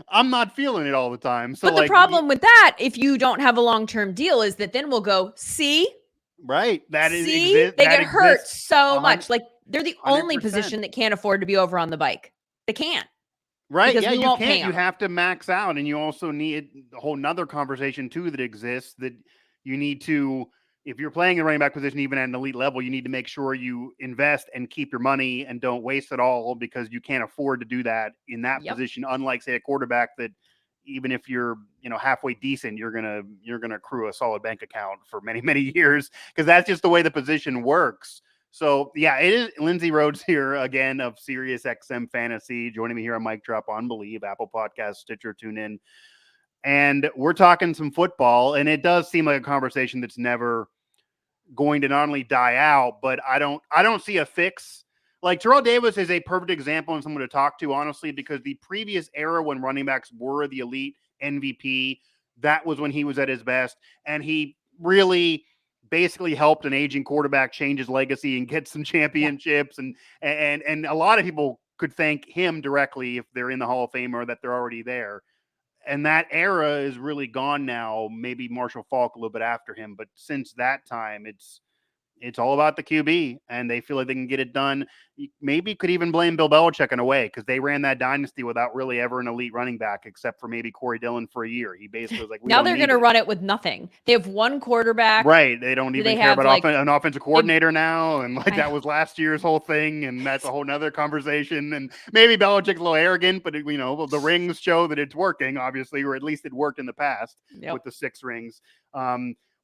I'm not feeling it all the time. So, but the problem with that, if you don't have a long-term deal, is that then we'll go, see? Right. They get hurt so much. Like, they're the only 100%. Position that can't afford to be over on the bike. They can't. Right. Yeah, you can't. You have to max out. And you also need a whole nother conversation, too, that exists that you need to, if you're playing the running back position, even at an elite level, you need to make sure you invest and keep your money and don't waste it all because you can't afford to do that in that position. Unlike, say, a quarterback that even if you're, halfway decent, you're going to accrue a solid bank account for many, many years because that's just the way the position works. So, yeah, it is Lindsay Rhodes here again of Sirius XM Fantasy, joining me here on Mic Drop on Believe, Apple Podcasts, Stitcher, TuneIn. And we're talking some football, and it does seem like a conversation that's never going to not only die out, but I don't see a fix. Like, Terrell Davis is a perfect example and someone to talk to, honestly, because the previous era when running backs were the elite MVP, that was when he was at his best. And he really basically helped an aging quarterback change his legacy and get some championships. Yeah. And a lot of people could thank him directly if they're in the Hall of Fame or that they're already there. And that era is really gone now. Maybe Marshall Faulk a little bit after him. But since that time, it's all about the QB, and they feel like they can get it done. Maybe could even blame Bill Belichick in a way because they ran that dynasty without really ever an elite running back, except for maybe Corey Dillon for a year. He basically was like, now they're going to run it with nothing. They have one quarterback. Right. They don't even care about an offensive coordinator now. And that was last year's whole thing. And that's a whole nother conversation. And maybe Belichick's a little arrogant, but the rings show that it's working, obviously, or at least it worked in the past with the 6 rings.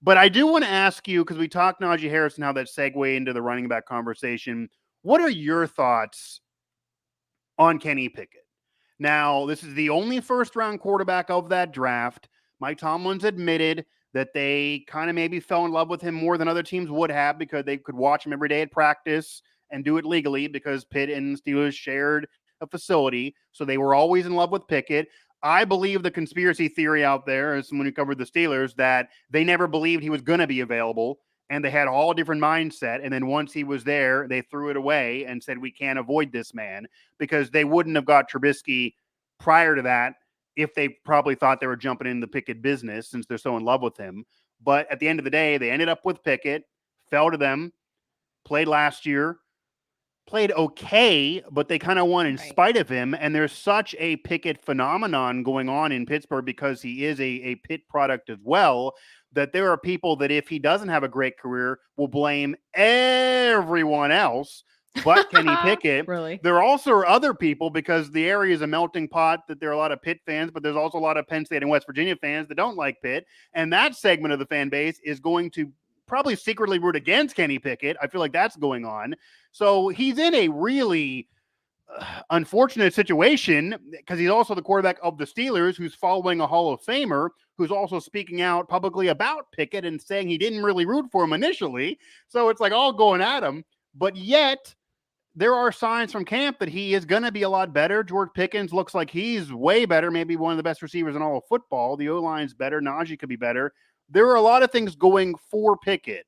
But I do want to ask you, because we talked Najee Harris and how that segued into the running back conversation. What are your thoughts on Kenny Pickett? Now, this is the only first-round quarterback of that draft. Mike Tomlin's admitted that they kind of maybe fell in love with him more than other teams would have because they could watch him every day at practice and do it legally because Pitt and Steelers shared a facility. So they were always in love with Pickett. I believe the conspiracy theory out there, as someone who covered the Steelers, that they never believed he was going to be available and they had all different mindset. And then once he was there, they threw it away and said, we can't avoid this man because they wouldn't have got Trubisky prior to that if they probably thought they were jumping in the Pickett business since they're so in love with him. But at the end of the day, they ended up with Pickett, fell to them, played last year, played okay, but they kind of won in spite of him. And there's such a Pickett phenomenon going on in Pittsburgh because he is a Pitt product as well, that there are people that if he doesn't have a great career will blame everyone else but Kenny Pickett. Really? There also are other people because the area is a melting pot that there are a lot of Pitt fans, but there's also a lot of Penn State and West Virginia fans that don't like Pitt. And that segment of the fan base is going to probably secretly root against Kenny Pickett. I feel like that's going on. So he's in a really unfortunate situation because he's also the quarterback of the Steelers, who's following a Hall of Famer, who's also speaking out publicly about Pickett and saying he didn't really root for him initially. So it's like all going at him. But yet there are signs from camp that he is going to be a lot better. George Pickens looks like he's way better, maybe one of the best receivers in all of football. The O-line's better. Najee could be better. There are a lot of things going for Pickett,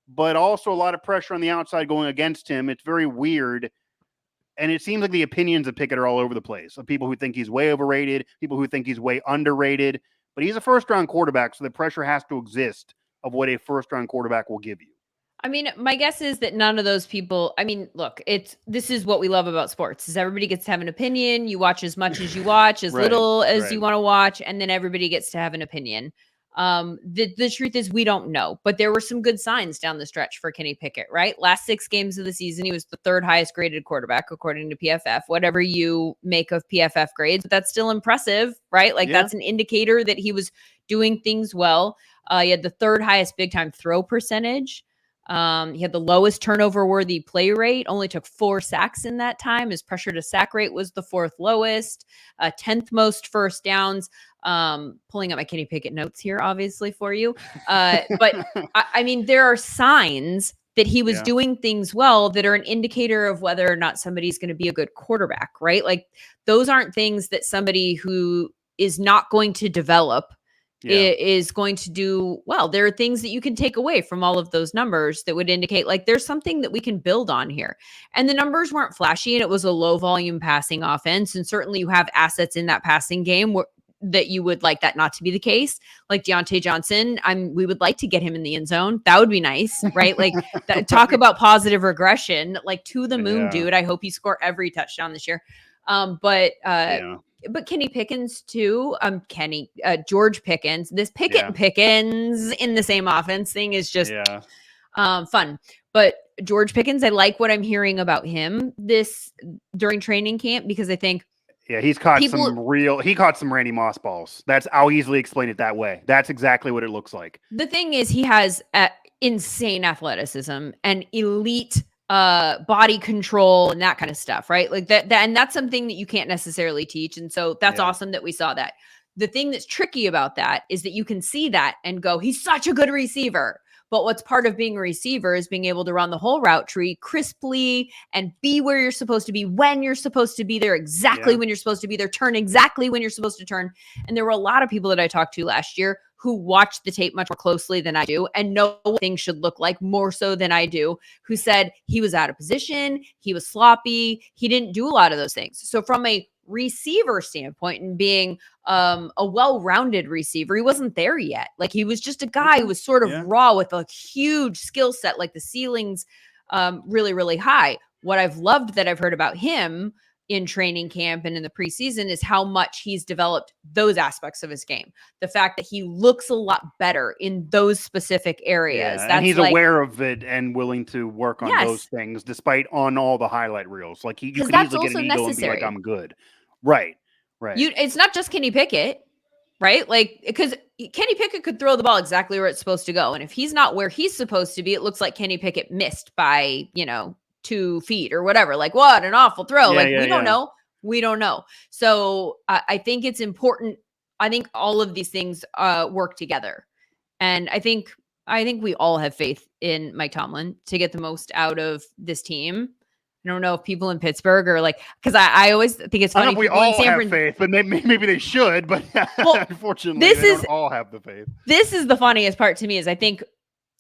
but also a lot of pressure on the outside going against him. It's very weird. And it seems like the opinions of Pickett are all over the place. Of people who think he's way overrated, people who think he's way underrated. but he's a first-round quarterback, so the pressure has to exist of what a first-round quarterback will give you. I mean, my guess is that none of those people, I mean, look, this is what we love about sports is everybody gets to have an opinion. You watch as much as you watch, as little as you want to watch, and then everybody gets to have an opinion. The truth is we don't know, but there were some good signs down the stretch for Kenny Pickett, right? Last 6 games of the season, he was the 3rd highest graded quarterback, according to PFF, whatever you make of PFF grades, but that's still impressive, right? Like that's an indicator that he was doing things well. He had the 3rd highest big time throw percentage. He had the lowest turnover worthy play rate, only took 4 sacks in that time. His pressure to sack rate was the 4th lowest, 10th most first downs. Pulling up my Kenny Pickett notes here, obviously for you. But I mean, there are signs that he was doing things well that are an indicator of whether or not somebody's going to be a good quarterback, right? Like those aren't things that somebody who is not going to develop is going to do well. There are things that you can take away from all of those numbers that would indicate like there's something that we can build on here. And the numbers weren't flashy and it was a low volume passing offense. And certainly you have assets in that passing game that you would like that not to be the case. Like Deontay Johnson, we would like to get him in the end zone. That would be nice, right? Like talk about positive regression, like to the moon, dude. I hope he score every touchdown this year. But Kenny Pickens too. George Pickens. This Pickett and Pickens in the same offense thing is just fun. But George Pickens, I like what I'm hearing about him during training camp because I think he's caught some Randy Moss balls. I'll easily explain it that way. That's exactly what it looks like. The thing is he has insane athleticism and elite body control and that kind of stuff, right? Like that and that's something that you can't necessarily teach. And so that's awesome that we saw that. The thing that's tricky about that is that you can see that and go, he's such a good receiver. But what's part of being a receiver is being able to run the whole route tree crisply and be where you're supposed to be, when you're supposed to be there, exactly when you're supposed to be there, turn exactly when you're supposed to turn. And there were a lot of people that I talked to last year who watched the tape much more closely than I do and know what things should look like more so than I do, who said he was out of position, he was sloppy, he didn't do a lot of those things. So from a receiver standpoint and being a well-rounded receiver, he wasn't there yet. Like he was just a guy who was sort of raw with a huge skill set, like the ceiling's really, really high. What I've loved that I've heard about him in training camp and in the preseason is how much he's developed those aspects of his game. The fact that he looks a lot better in those specific areas. And he's aware of it and willing to work on those things despite on all the highlight reels. Like you could easily get an ego and be like, I'm good. Right. It's not just Kenny Pickett, right? Like, because Kenny Pickett could throw the ball exactly where it's supposed to go. And if he's not where he's supposed to be, it looks like Kenny Pickett missed by, 2 feet or whatever. Like, what an awful throw. We don't know. We don't know. So I think it's important. I think all of these things work together. And I think we all have faith in Mike Tomlin to get the most out of this team. I don't know if people in Pittsburgh are like, because I always think it's funny. I don't know if we all have faith, but maybe they should. But unfortunately, they don't all have the faith. This is the funniest part to me is I think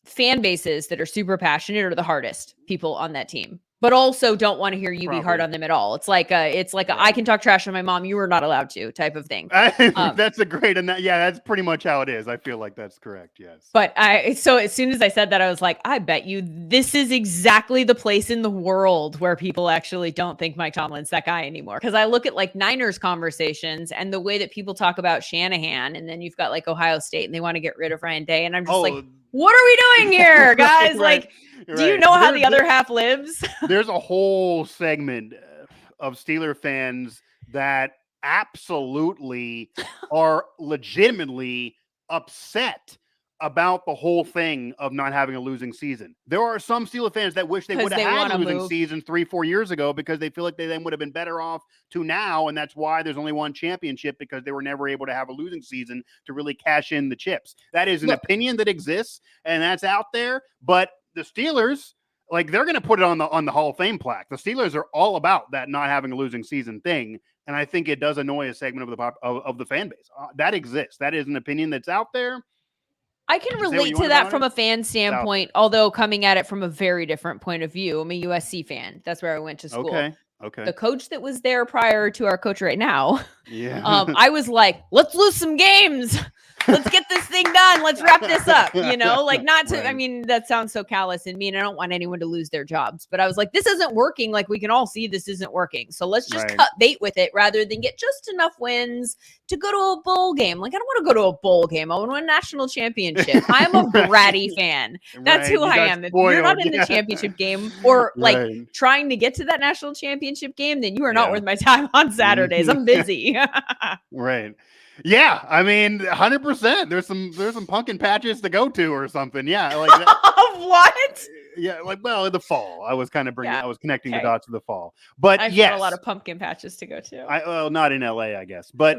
fan bases that are super passionate are the hardest people on that team, but also don't want to hear you be hard on them at all. It's like I can talk trash on my mom, you are not allowed to type of thing. That's a great, and that's pretty much how it is. I feel like that's correct. Yes. But so as soon as I said that, I was like, I bet you this is exactly the place in the world where people actually don't think Mike Tomlin's that guy anymore. Because I look at like Niners conversations and the way that people talk about Shanahan, and then you've got like Ohio State and they want to get rid of Ryan Day, and I'm just like, what are we doing here, guys? Like, do you know how the other half lives? There's a whole segment of Steeler fans that absolutely are legitimately upset about the whole thing of not having a losing season. There are some Steeler fans that wish they would have had a losing season 3-4 years ago because they feel like they then would have been better off to now. And that's why there's only one championship, because they were never able to have a losing season to really cash in the chips. That is an opinion that exists and that's out there. But the Steelers, like, they're going to put it on the Hall of Fame plaque. The Steelers are all about that not having a losing season thing. And I think it does annoy a segment of the fan base. That exists. That is an opinion that's out there. I can relate to that from a fan standpoint, although coming at it from a very different point of view. I'm a USC fan. That's where I went to school. Okay. Okay. The coach that was there prior to our coach right now, Yeah. I was like, let's lose some games. Let's get this thing done. Let's wrap this up. Like not to, Right. I mean, that sounds so callous and mean. I don't want anyone to lose their jobs, but I was like, this isn't working. Like we can all see this isn't working. So let's just cut bait with it rather than get just enough wins to go to a bowl game. Like I don't want to go to a bowl game. I want to win a national championship. I'm a bratty fan. That's who I am. If you're not in the championship game or like trying to get to that national championship game, then you are not worth my time on Saturdays. I'm busy. Right. Yeah, I mean, 100%. There's some pumpkin patches to go to or something. Yeah, like what? Yeah, like in the fall. I was kind of I was connecting the dots to the fall. But I've got a lot of pumpkin patches to go to. Not in LA, I guess. But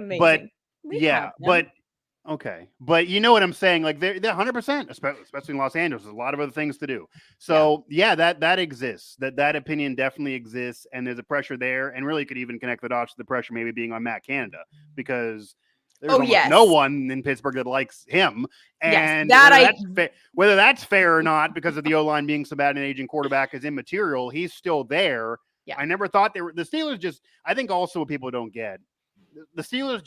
okay. But you know what I'm saying? Like they're 100%, especially in Los Angeles. There's a lot of other things to do. So that exists. That opinion definitely exists, and there's a pressure there, and really could even connect the dots to the pressure maybe being on Matt Canada because there's no one in Pittsburgh that likes him. And whether that's fair or not, because of the O-line being so bad and an aging quarterback is immaterial, he's still there. Yeah. I never thought the Steelers I think also what people don't get, the Steelers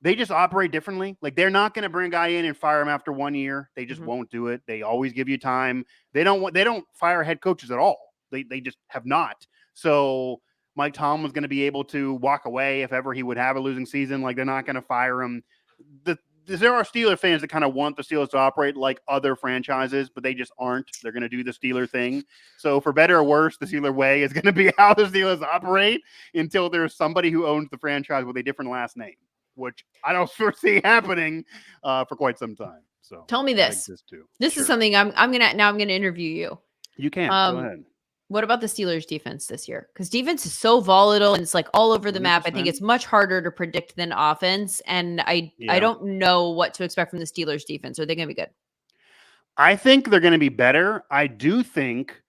they just operate differently. Like they're not going to bring a guy in and fire him after 1 year. They just won't do it. They always give you time. They don't fire head coaches at all. They just have not. So Mike Tomlin's going to be able to walk away if ever he would have a losing season. Like they're not going to fire him. There are Steeler fans that kind of want the Steelers to operate like other franchises, but they just aren't. They're going to do the Steeler thing. So for better or worse, the Steeler way is going to be how the Steelers operate until there's somebody who owns the franchise with a different last name, which I don't foresee happening for quite some time. So tell me this. This is something I'm gonna interview you. You can go ahead. What about the Steelers defense this year? Because defense is so volatile and it's like all over the 100%. Map. I think it's much harder to predict than offense. And I don't know what to expect from the Steelers defense. Are they going to be good? I think they're going to be better. I do think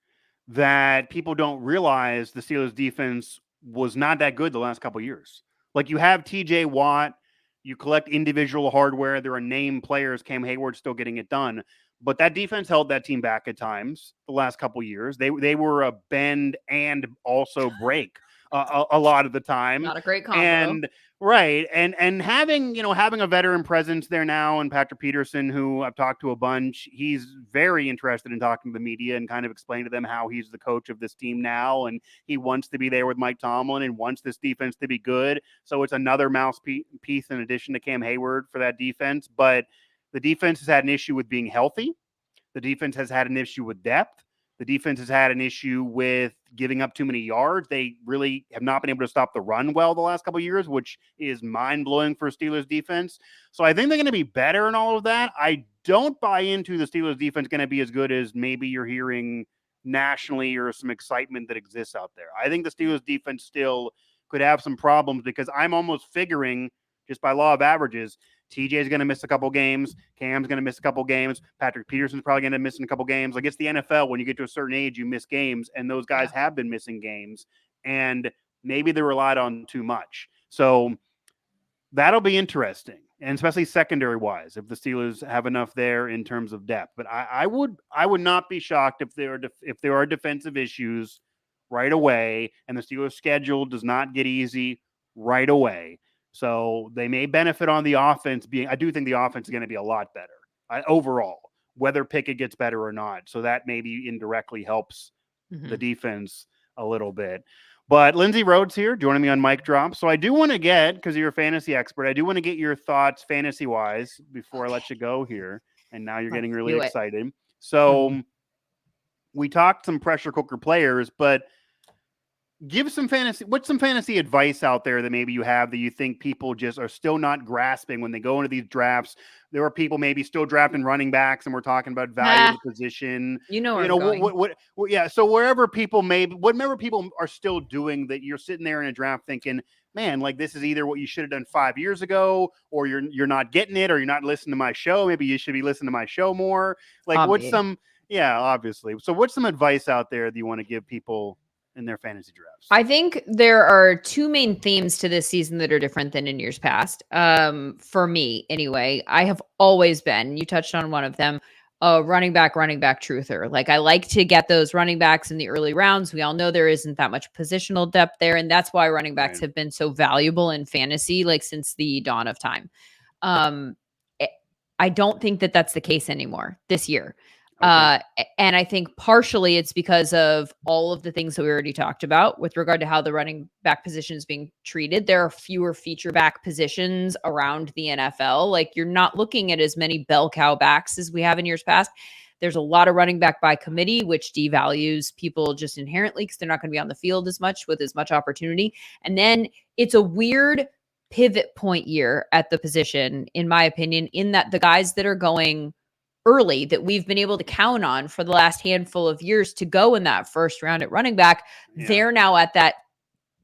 that people don't realize the Steelers defense was not that good the last couple of years. Like you have TJ Watt, you collect individual hardware. There are name players. Cam Hayward's still getting it done. But that defense held that team back at times the last couple of years. They were a bend and also break a lot of the time. Not a great combo. And having a veteran presence there now, and Patrick Peterson, who I've talked to a bunch, he's very interested in talking to the media and kind of explain to them how he's the coach of this team now, and he wants to be there with Mike Tomlin and wants this defense to be good. So it's another mouthpiece in addition to Cam Hayward for that defense, but the defense has had an issue with being healthy. The defense has had an issue with depth. The defense has had an issue with giving up too many yards. They really have not been able to stop the run well the last couple of years, which is mind-blowing for Steelers defense. So I think they're going to be better in all of that. I don't buy into the Steelers defense going to be as good as maybe you're hearing nationally or some excitement that exists out there. I think the Steelers defense still could have some problems because I'm almost figuring, just by law of averages, TJ is going to miss a couple games. Cam's going to miss a couple games. Patrick Peterson's probably going to miss a couple games. Like it's the NFL. When you get to a certain age, you miss games, and those guys have been missing games, and maybe they relied on too much. So that'll be interesting, and especially secondary wise, if the Steelers have enough there in terms of depth. But I would not be shocked if there are defensive issues right away, and the Steelers' schedule does not get easy right away. So they may benefit on the offense I do think the offense is going to be a lot better overall, whether Pickett gets better or not. So that maybe indirectly helps the defense a little bit. But Lindsay Rhodes here joining me on Mic Drop. So I do want to get, because you're a fantasy expert, I do want to get your thoughts fantasy-wise before I let you go here. And now you're getting really excited. So we talked some pressure cooker players, but what's some fantasy advice out there that maybe you have that you think people just are still not grasping when they go into these drafts? There are people maybe still drafting running backs, and we're talking about value of the position. So whatever people are still doing that, you're sitting there in a draft thinking, man, like this is either what you should have done 5 years ago, or you're not getting it, or you're not listening to my show. Maybe you should be listening to my show more. Like obviously. So what's some advice out there that you want to give people in their fantasy drafts? I think there are two main themes to this season that are different than in years past. For me, anyway, I have always been, you touched on one of them, a running back truther. Like, I like to get those running backs in the early rounds. We all know there isn't that much positional depth there. And that's why running backs have been so valuable in fantasy, like since the dawn of time. I don't think that that's the case anymore this year. Okay. And I think partially it's because of all of the things that we already talked about with regard to how the running back position is being treated. There are fewer feature back positions around the NFL. Like, you're not looking at as many bell cow backs as we have in years past. There's a lot of running back by committee, which devalues people just inherently because they're not going to be on the field as much with as much opportunity. And then it's a weird pivot point year at the position, in my opinion, in that the guys that are going early that we've been able to count on for the last handful of years to go in that first round at running back, they're now at that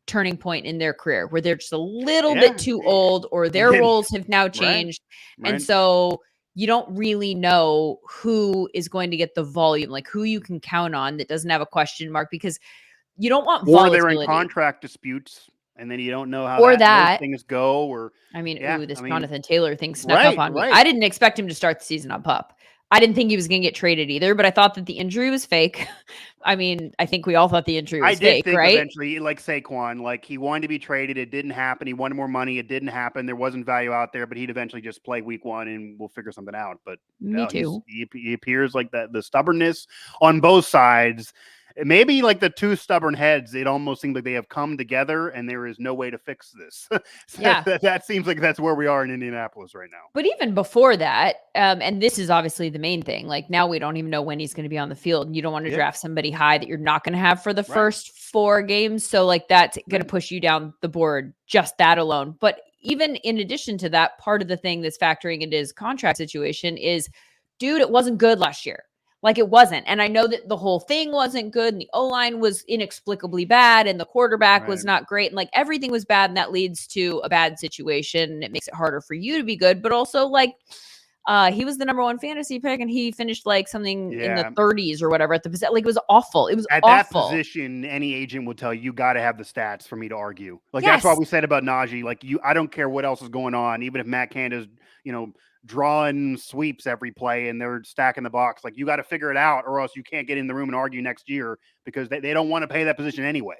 turning point in their career where they're just a little bit too old, or their roles have now changed. And so you don't really know who is going to get the volume, like who you can count on that doesn't have a question mark, because you don't want volatility. Or they're in contract disputes, and then you don't know how those things go. Or this Jonathan Taylor thing snuck up on me. I didn't expect him to start the season on PUP. I didn't think he was going to get traded either, but I thought that the injury was fake. I think we all thought the injury was fake, right? Eventually, like Saquon, like he wanted to be traded. It didn't happen. He wanted more money. It didn't happen. There wasn't value out there, but he'd eventually just play week one and we'll figure something out. But me too. He appears like that. The stubbornness on both sides. Maybe like the two stubborn heads, it almost seems like they have come together and there is no way to fix this. That seems like that's where we are in Indianapolis right now. But even before that, and this is obviously the main thing, like now we don't even know when he's going to be on the field, and you don't want to draft somebody high that you're not going to have for the first 4 games. So like that's going to push you down the board, just that alone. But even in addition to that, part of the thing that's factoring into his contract situation is, dude, it wasn't good last year. Like, it wasn't. And I know that the whole thing wasn't good, and the O-line was inexplicably bad, and the quarterback was not great, and like everything was bad, and that leads to a bad situation, and it makes it harder for you to be good. But also, like, he was the number 1 fantasy pick, and he finished like something in the 30s or whatever at the position. Like, it was awful. It was at awful. That position. Any agent would tell you got to have the stats for me to argue. Like, that's what we said about Najee. Like, I don't care what else is going on, even if Matt Canada's, drawing sweeps every play and they're stacking the box. Like, you got to figure it out, or else you can't get in the room and argue next year, because they don't want to pay that position anyway.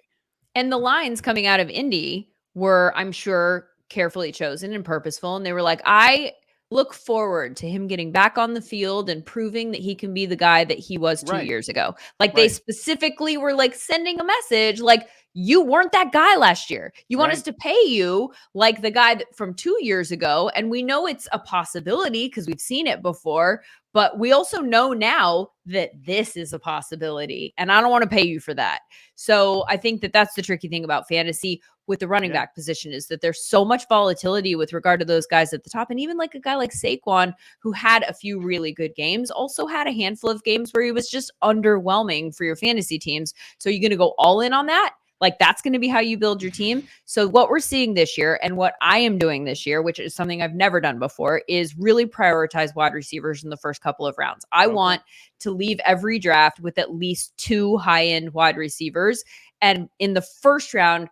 And the lines coming out of Indy were, I'm sure, carefully chosen and purposeful. And they were like, I look forward to him getting back on the field and proving that he can be the guy that he was 2 years ago. Like, they specifically were like sending a message, like, you weren't that guy last year. You want us to pay you like the guy from 2 years ago. And we know it's a possibility because we've seen it before, but we also know now that this is a possibility, and I don't want to pay you for that. So I think that that's the tricky thing about fantasy with the running back position, is that there's so much volatility with regard to those guys at the top. And even like a guy like Saquon, who had a few really good games, also had a handful of games where he was just underwhelming for your fantasy teams. So you're going to go all in on that? Like, that's going to be how you build your team. So what we're seeing this year, and what I am doing this year, which is something I've never done before, is really prioritize wide receivers in the first couple of rounds. I want to leave every draft with at least 2 high-end wide receivers. And in the first round,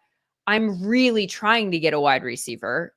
I'm really trying to get a wide receiver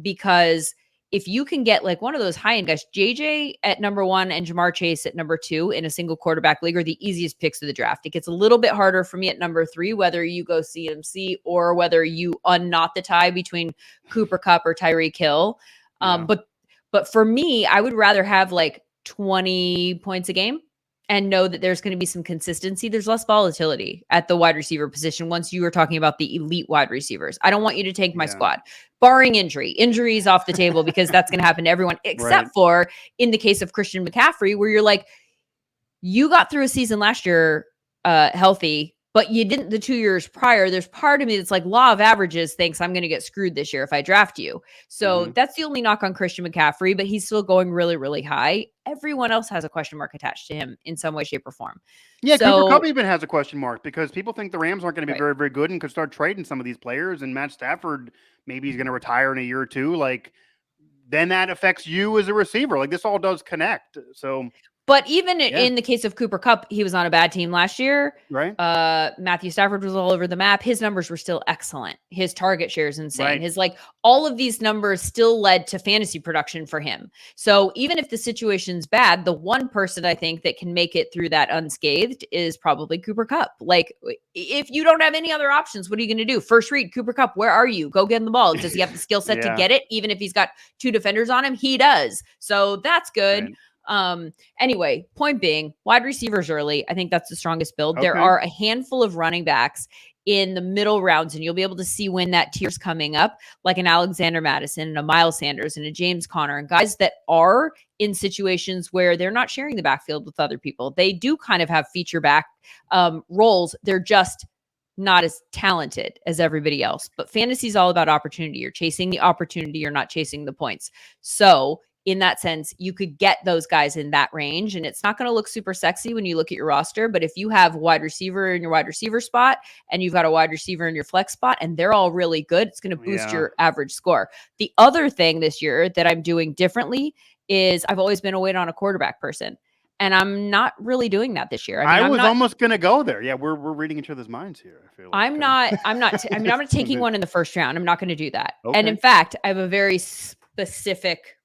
because if you can get like one of those high-end guys, JJ at number 1 and Jamar Chase at number 2 in a single quarterback league are the easiest picks of the draft. It gets a little bit harder for me at number 3, whether you go CMC or whether you unknot the tie between Cooper Kupp or Tyreek Hill. But for me, I would rather have like 20 points a game and know that there's going to be some consistency. There's less volatility at the wide receiver position once you are talking about the elite wide receivers. I don't want you to take my squad, barring injuries off the table, because that's going to happen to everyone, except for in the case of Christian McCaffrey, where you're like, you got through a season last year healthy, but you didn't the 2 years prior. There's part of me that's like, law of averages thinks I'm going to get screwed this year if I draft you. So that's the only knock on Christian McCaffrey, but he's still going really, really high. Everyone else has a question mark attached to him in some way, shape, or form. Yeah, Cooper Kupp even has a question mark because people think the Rams aren't going to be very, very good and could start trading some of these players. And Matt Stafford, maybe he's going to retire in a year or two. Like, then that affects you as a receiver. Like, this all does connect. So, But even in the case of Cooper Kupp, he was on a bad team last year. Right. Matthew Stafford was all over the map. His numbers were still excellent. His target share is insane. Right. His all of these numbers still led to fantasy production for him. So even if the situation's bad, the one person I think that can make it through that unscathed is probably Cooper Kupp. Like, if you don't have any other options, what are you going to do? First read, Cooper Kupp, where are you? Go get him the ball. Does he have the skill set to get it? Even if he's got 2 defenders on him, he does. So that's good. Right. Anyway, point being, wide receivers early. I think that's the strongest build. Okay. There are a handful of running backs in the middle rounds, and you'll be able to see when that tier's coming up, like an Alexander Madison and a Miles Sanders and a James Conner, and guys that are in situations where they're not sharing the backfield with other people. They do kind of have feature back roles. They're just not as talented as everybody else. But fantasy is all about opportunity. You're chasing the opportunity. You're not chasing the points. So in that sense, you could get those guys in that range, and it's not going to look super sexy when you look at your roster. But if you have a wide receiver in your wide receiver spot and you've got a wide receiver in your flex spot and they're all really good, it's going to boost your average score. The other thing this year that I'm doing differently is I've always been a wait on a quarterback person, and I'm not really doing that this year. I was almost going to go there. Yeah, we're reading each other's minds here. I feel like. I'm not I'm not taking one in the first round. I'm not going to do that. Okay. And in fact, I have a very specific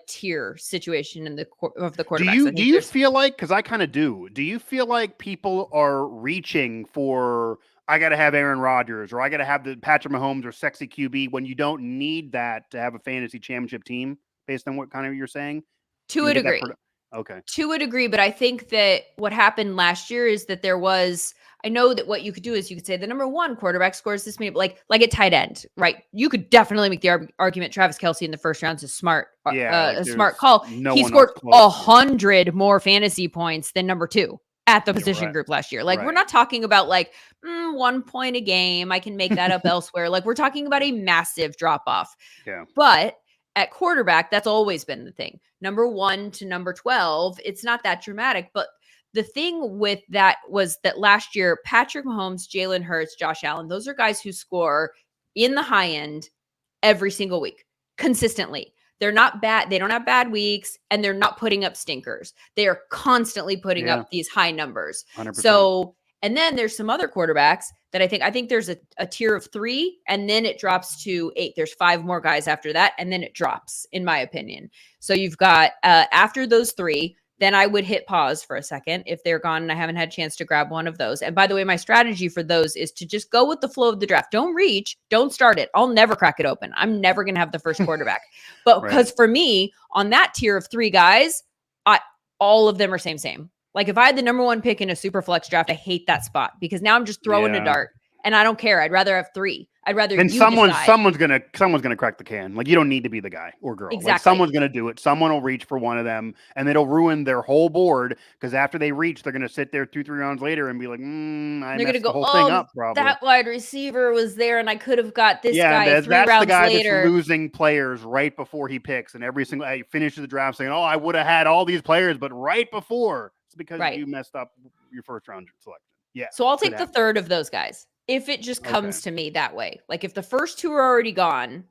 tier situation in the quarterback. Do you feel like, because I kind of do you feel like people are reaching for, I got to have Aaron Rodgers, or I got to have the Patrick Mahomes or sexy QB, when you don't need that to have a fantasy championship team, based on what kind of you're saying? To a degree. Okay. To a degree, but I think that what happened last year is that I know that what you could do is you could say the number 1 quarterback scores this many, like at tight end, right? You could definitely make the argument Travis Kelce in the first round is a smart call. He scored 100 more fantasy points than number 2 at the position group last year. We're not talking about 1 point a game. I can make that up elsewhere. We're talking about a massive drop off. Yeah. But at quarterback, that's always been the thing. Number 1 to number 12, it's not that dramatic. But the thing with that was that last year, Patrick Mahomes, Jalen Hurts, Josh Allen, those are guys who score in the high end every single week, consistently. They're not bad. They don't have bad weeks, and they're not putting up stinkers. They are constantly putting up these high numbers. 100%. So, and then there's some other quarterbacks that I think there's a tier of 3, and then it drops to 8. There's 5 more guys after that, and then it drops, in my opinion. So you've got after those 3, then I would hit pause for a second if they're gone and I haven't had a chance to grab one of those. And by the way, my strategy for those is to just go with the flow of the draft. Don't reach, don't start it. I'll never crack it open. I'm never going to have the first quarterback. But because for me, on that tier of 3 guys, all of them are same. If I had the number 1 pick in a super flex draft, I hate that spot because now I'm just throwing a dart and I don't care. I'd rather have 3. I'd rather someone's gonna crack the can. You don't need to be the guy or girl. Exactly. Someone's gonna do it. Someone will reach for one of them, and it'll ruin their whole board because after they reach, they're gonna sit there 2-3 rounds later and be like, I messed the whole thing up. Probably that wide receiver was there, and I could have got this guy 3 rounds later. That's the guy that's losing players right before he picks, and every single he finishes the draft saying, "Oh, I would have had all these players, but right before it's because you messed up your first round selection." Yeah. So I'll take the third of those guys. If it just comes to me that way, if the first 2 are already gone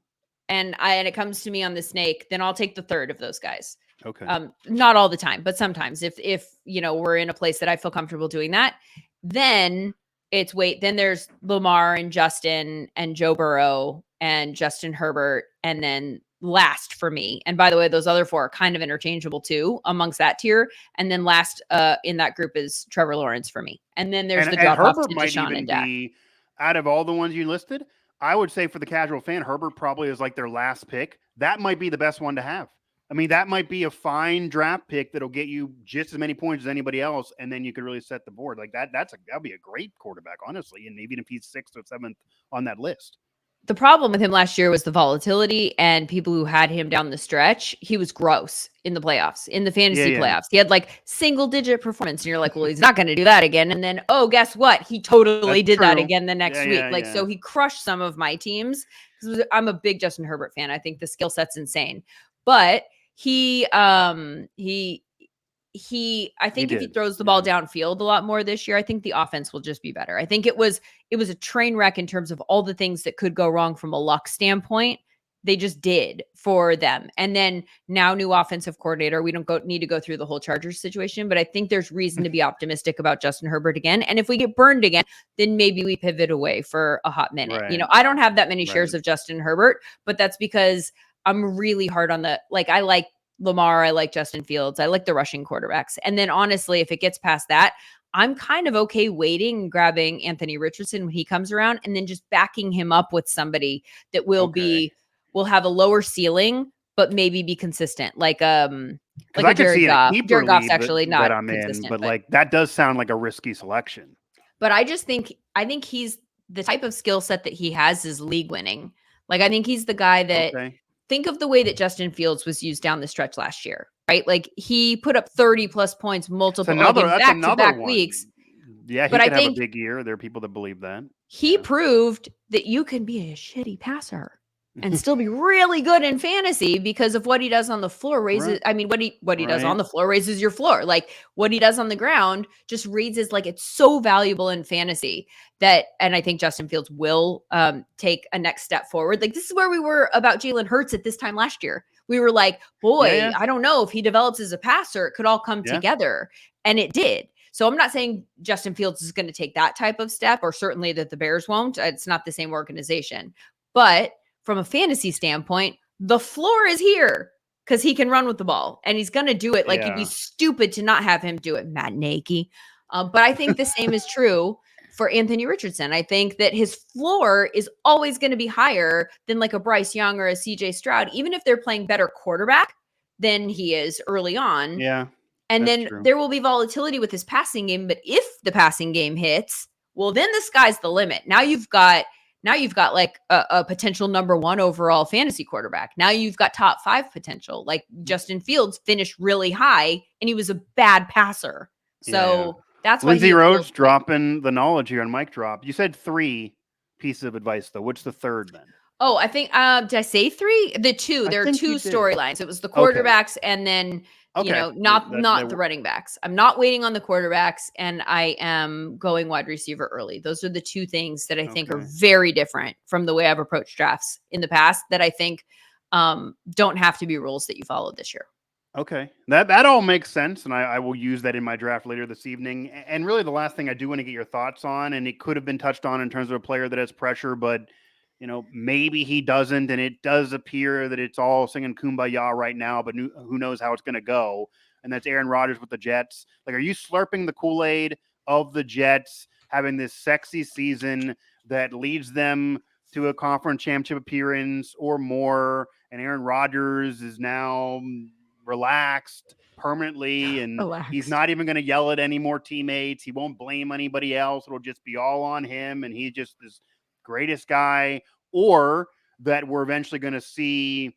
and it comes to me on the snake, then I'll take the third of those guys. Okay. Not all the time, but sometimes if we're in a place that I feel comfortable doing that, then then there's Lamar and Justin and Joe Burrow and Justin Herbert. And then last for me, and by the way, those other 4 are kind of interchangeable too amongst that tier. And then last in that group is Trevor Lawrence for me. And then there's the drop off to Deshaun and Dak. Out of all the ones you listed, I would say for the casual fan, Herbert probably is their last pick. That might be the best one to have. I mean, that might be a fine draft pick that'll get you just as many points as anybody else, and then you could really set the board. That'll be a great quarterback, honestly, and even if he's 6th or 7th on that list. The problem with him last year was the volatility, and people who had him down the stretch, he was gross in the playoffs, in the fantasy playoffs. He had single-digit performance, and you're like, well, he's not going to do that again. And then, guess what? He totally did that again the next week. So he crushed some of my teams. I'm a big Justin Herbert fan. I think the skill set's insane. But I think if he throws the ball downfield a lot more this year, I think the offense will just be better. I think it was a train wreck in terms of all the things that could go wrong from a luck standpoint. They just did for them. And then now new offensive coordinator. We don't need to go through the whole Chargers situation, but I think there's reason to be optimistic about Justin Herbert again. And if we get burned again, then maybe we pivot away for a hot minute. Right. I don't have that many Right. shares of Justin Herbert, but that's because I'm really hard on I like Lamar. I like Justin Fields. I like the rushing quarterbacks. And then honestly, if it gets past that, I'm kind of okay waiting, grabbing Anthony Richardson when he comes around, and then just backing him up with somebody that will have a lower ceiling, but maybe be consistent. Like I a could see Goff. a keeper Jared Goff's league actually that not I'm consistent, in, but like that does sound like a risky selection. But I think he's the type of skill set that he has is league winning. Like I think he's the guy that think of the way that Justin Fields was used down the stretch last year, right? Like he put up 30 plus points multiple back-to-back weeks. Yeah, he could have a big year. There are people that believe that. He proved that you can be a shitty passer and still be really good in fantasy because of what he does on the floor raises. Right. I mean, what he does on the floor raises your floor. Like what he does on the ground just raises, like it's so valuable in fantasy and I think Justin Fields will take a next step forward. Like this is where we were about Jalen Hurts at this time last year. We were like, boy, I don't know if he develops as a passer, it could all come together. And it did. So I'm not saying Justin Fields is going to take that type of step, or certainly that the Bears won't. It's not the same organization. But from a fantasy standpoint, the floor is here because he can run with the ball and he's going to do it. Like you'd be stupid to not have him do it, Matt Nagy. But I think the same is true for Anthony Richardson. I think that his floor is always going to be higher than like a Bryce Young or a CJ Stroud, even if they're playing better quarterback than he is early on. Yeah. And then there will be volatility with his passing game. But if the passing game hits, well, then the sky's the limit. Now you've got like a potential number 1 overall fantasy quarterback. Now you've got top 5 potential. Like Justin Fields finished really high and he was a bad passer. So that's why Lindsay Rhodes dropping the knowledge here on Mic Drop. You said 3 pieces of advice though. What's the third then? Oh, I think did I say 3? The 2. There are 2 storylines. It was the quarterbacks and then not the running backs. I'm not waiting on the quarterbacks, and I am going wide receiver early. Those are the 2 things that I think are very different from the way I've approached drafts in the past that I think don't have to be rules that you followed this year. Okay. That all makes sense, and I will use that in my draft later this evening. And really the last thing I do want to get your thoughts on, and it could have been touched on in terms of a player that has pressure, but maybe he doesn't, and it does appear that it's all singing Kumbaya right now, but who knows how it's going to go. And that's Aaron Rodgers with the Jets. Like, are you slurping the Kool-Aid of the Jets having this sexy season that leads them to a conference championship appearance or more? And Aaron Rodgers is now relaxed permanently, and he's not even going to yell at any more teammates. He won't blame anybody else. It'll just be all on him, and he just is greatest guy. Or that we're eventually going to see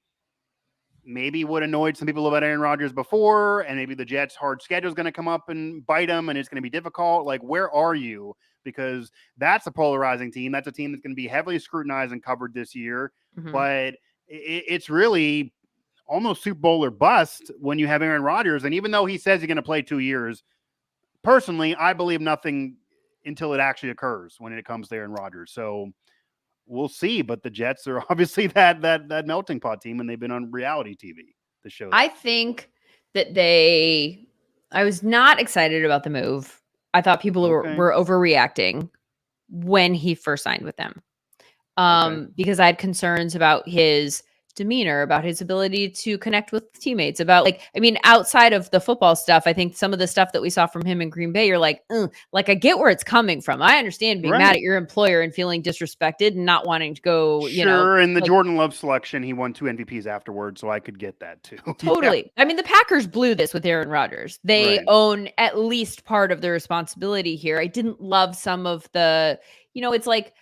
maybe what annoyed some people about Aaron Rodgers before, and maybe the Jets' hard schedule is going to come up and bite them, and it's going to be difficult. Like, where are you? Because that's a polarizing team. That's a team that's going to be heavily scrutinized and covered this year. But it's really almost Super Bowl or bust when you have Aaron Rodgers. And even though he says he's going to play 2 years, personally, I believe nothing until it actually occurs when it comes to Aaron Rodgers. So we'll see. But the Jets are obviously that melting pot team, and they've been on reality TV to show that. I think that I was not excited about the move. I thought people were overreacting when he first signed with them. Because I had concerns about his demeanor, about his ability to connect with teammates, about outside of the football stuff, I think some of the stuff that we saw from him in Green Bay, you're like, I get where it's coming from. I understand being mad at your employer and feeling disrespected and not wanting to go, in the Jordan Love selection, he won 2 MVPs afterwards, so I could get that too. Totally. I mean, the Packers blew this with Aaron Rodgers. They own at least part of the responsibility here. I didn't love some of the, it's like,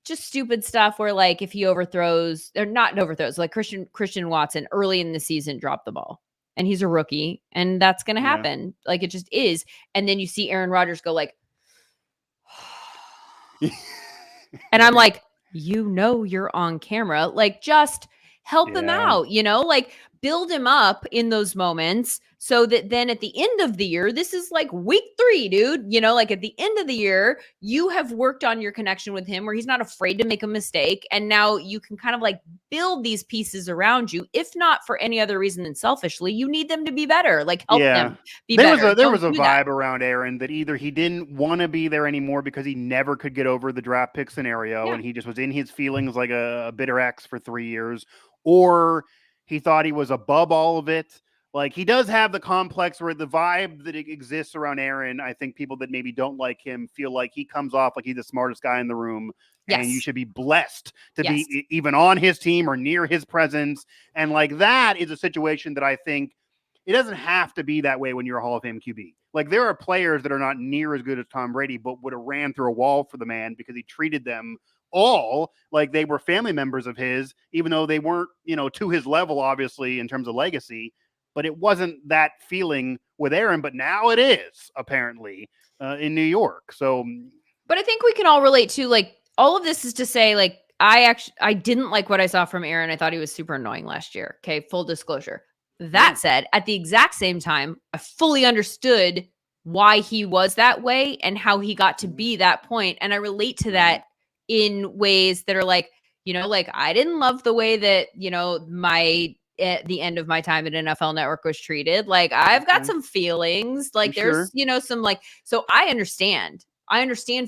just stupid stuff where like if he overthrows or not overthrows, like Christian Watson early in the season dropped the ball and he's a rookie and that's going to happen. Like it just is. And then you see Aaron Rodgers go like, and I'm like, you're on camera, like just help him out, like build him up in those moments so that then at the end of the year, this is like week 3, dude, you know, like at the end of the year, you have worked on your connection with him where he's not afraid to make a mistake. And now you can kind of like build these pieces around you. If not for any other reason than selfishly, you need them to be better, like help them be better. There was a vibe around Aaron that either he didn't want to be there anymore because he never could get over the draft pick scenario and he just was in his feelings like a bitter ex for 3 years, or he thought he was above all of it. Like, he does have the complex where the vibe that exists around Aaron, I think people that maybe don't like him feel like he comes off like he's the smartest guy in the room. And you should be blessed to be even on his team or near his presence. And like, that is a situation that I think it doesn't have to be that way when you're a Hall of Fame QB. Like, there are players that are not near as good as Tom Brady, but would have ran through a wall for the man because he treated them all like they were family members of his, even though they weren't, you know, to his level, obviously, in terms of legacy. But it wasn't that feeling with Aaron, but now it is, apparently, in New York. So, but I think we can all relate to, like, all of this is to say, like, I didn't like what I saw from Aaron. I thought he was super annoying last year. Okay, full disclosure. That said, at the exact same time, I fully understood why he was that way and how he got to be that point. And I relate to that in ways that are like, you know, like, I didn't love the way that, you know, at the end of my time at NFL Network was treated. Like, I've got some feelings, like there's, you know, some like, so I understand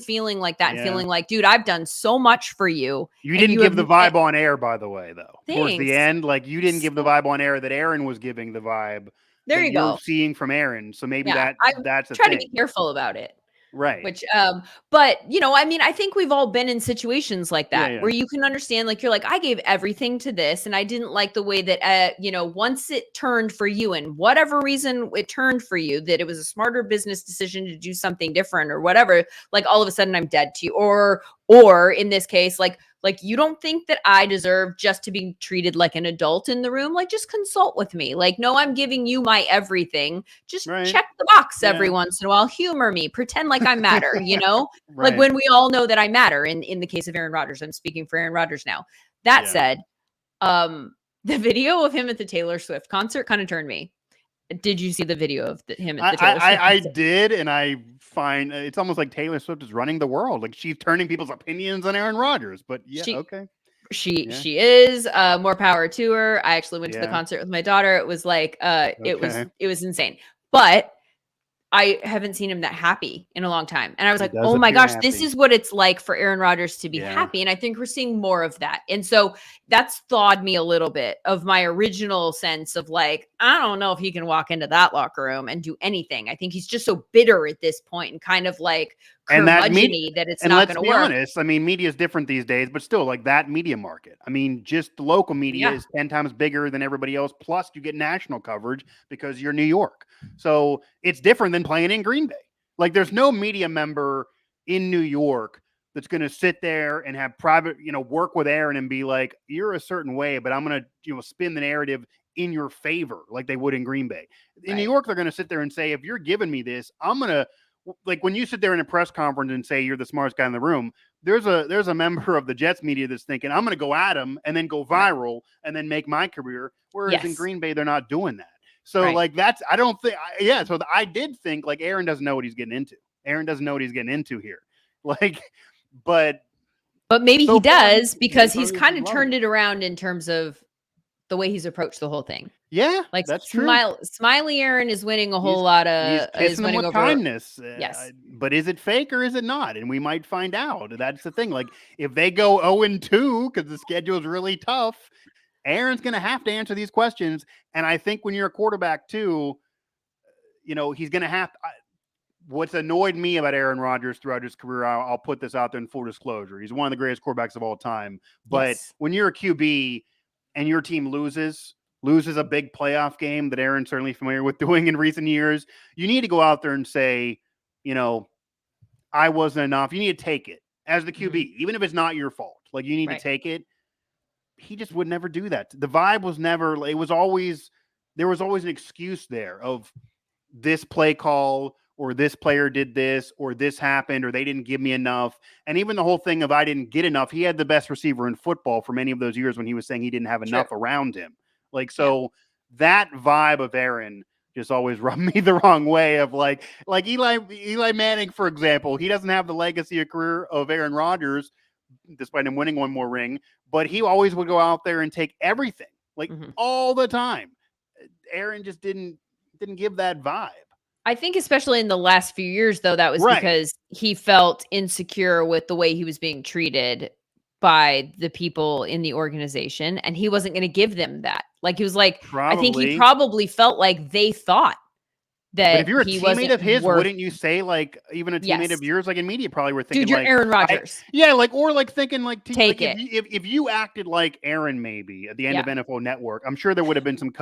feeling like that and feeling like, dude, I've done so much for you. You didn't give the vibe on air, by the way, though. Thanks. Towards the end, like, you didn't give the vibe on air that Aaron was giving the vibe. There you go. Seeing from Aaron. So maybe that's a try thing. To be careful about it. Right. Which, but you know, I mean, I think we've all been in situations like that where you can understand, like, you're like, I gave everything to this and I didn't like the way that, you know, once it turned for you and whatever reason it turned for you, that it was a smarter business decision to do something different or whatever, like, all of a sudden I'm dead to you. Or in this case, like, you don't think that I deserve just to be treated like an adult in the room? Like, just consult with me. Like, no, I'm giving you my everything. Just check the box every once in a while. Humor me. Pretend like I matter, you know? Like, when we all know that I matter. In the case of Aaron Rodgers, I'm speaking for Aaron Rodgers now. That said, the video of him at the Taylor Swift concert kind of turned me. Did you see the video of him at the Taylor Swift concert? I did, and I find it's almost like Taylor Swift is running the world. Like, she's turning people's opinions on Aaron Rodgers. But she is, more power to her. I actually went to the concert with my daughter. It was like, it was insane. But I haven't seen him that happy in a long time. And I was like, oh my gosh, this is what it's like for Aaron Rodgers to be happy. And I think we're seeing more of that. And so that's thawed me a little bit of my original sense of, like, I don't know if he can walk into that locker room and do anything. I think he's just so bitter at this point and kind of like curmudgeon-y that it's not going to work. And let's be honest, I mean, media is different these days, but still, like, that media market. I mean, just the local media is 10 times bigger than everybody else. Plus, you get national coverage because you're New York. So it's different than playing in Green Bay. Like, there's no media member in New York that's going to sit there and have private, you know, work with Aaron and be like, you're a certain way, but I'm going to, you know, spin the narrative in your favor like they would in Green Bay. In New York, they're going to sit there and say, if you're giving me this, I'm going to, like, when you sit there in a press conference and say you're the smartest guy in the room, there's a member of the Jets media that's thinking, I'm going to go at him and then go viral and then make my career. Whereas in Green Bay, they're not doing that. So like, that's, I don't think, so I did think, like, Aaron doesn't know what he's getting into. Aaron doesn't know what he's getting into here. Like, but maybe he does, because he's kind of turned it around in terms of the way he's approached the whole thing. Yeah, like, that's true. Smiley Aaron is winning a whole lot of kissing him with kindness. Yes, but is it fake or is it not? And we might find out. That's the thing. Like, if they go 0-2 because the schedule is really tough, Aaron's going to have to answer these questions. And I think when you're a quarterback too, you know, he's going to have to. What's annoyed me about Aaron Rodgers throughout his career, I'll put this out there in full disclosure. He's one of the greatest quarterbacks of all time. But when you're a QB and your team loses a big playoff game that Aaron's certainly familiar with doing in recent years, you need to go out there and say, you know, I wasn't enough. You need to take it as the QB, even if it's not your fault. Like, you need to take it. He just would never do that. The vibe was never, there was always an excuse there of this play call, or this player did this, or this happened, or they didn't give me enough. And even the whole thing of I didn't get enough, he had the best receiver in football for many of those years when he was saying he didn't have enough around him. Like, so that vibe of Aaron just always rubbed me the wrong way of like Eli Manning, for example. He doesn't have the legacy of career of Aaron Rodgers, despite him winning one more ring, but he always would go out there and take everything, like all the time. Aaron just didn't give that vibe. I think especially in the last few years, though, that was because he felt insecure with the way he was being treated by the people in the organization, and he wasn't going to give them that. Like, he was like, I think he probably felt like they thought that. But if you're a teammate of his, wouldn't you say, like, even a teammate of yours, like in media, probably were thinking, dude, you're like, Aaron Rodgers. Or like thinking, like, take it. If you acted like Aaron, maybe at the end of NFL Network, I'm sure there would have been some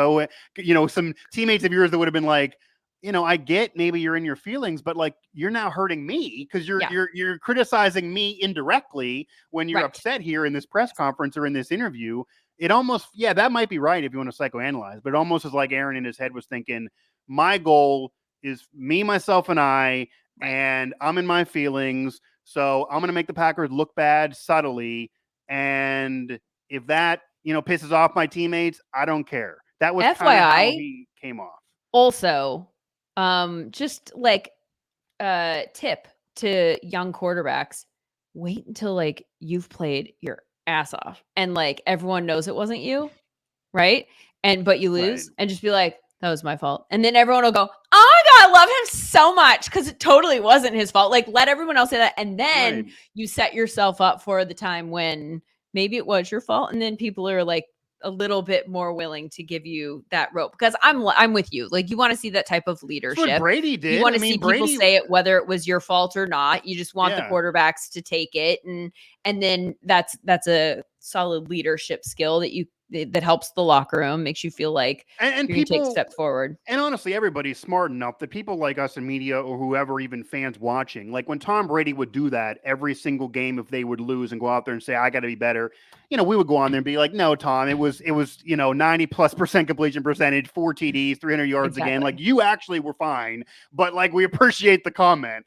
some teammates of yours that would have been like, I get maybe you're in your feelings, but like you're now hurting me because you're criticizing me indirectly when you're upset here in this press conference or in this interview. It almost, that might be right if you want to psychoanalyze, but it almost is like Aaron in his head was thinking, my goal is me, myself, and I, and I'm in my feelings. So I'm going to make the Packers look bad subtly. And if that, pisses off my teammates, I don't care. That was kind of how he came off. Also, just like tip to young quarterbacks, wait until like you've played your ass off and like everyone knows it wasn't you, right? But you lose and just be like, that was my fault. And then everyone will go, oh my God, I love him so much because it totally wasn't his fault. Like, let everyone else say that. And then you set yourself up for the time when maybe it was your fault. And then people are like a little bit more willing to give you that rope, because I'm with you. Like, you want to see that type of leadership. That's what Brady did. You want to see people say it, whether it was your fault or not. You just want the quarterbacks to take it. And then that's a solid leadership skill that helps the locker room, makes you feel like and you're people take a step forward. And honestly, everybody's smart enough that people like us in media or whoever, even fans watching, like when Tom Brady would do that every single game, if they would lose and go out there and say, I got to be better, we would go on there and be like, no, Tom, it was 90+% completion percentage, 4 TDs, 300 yards again. Like, you actually were fine, but like, we appreciate the comment.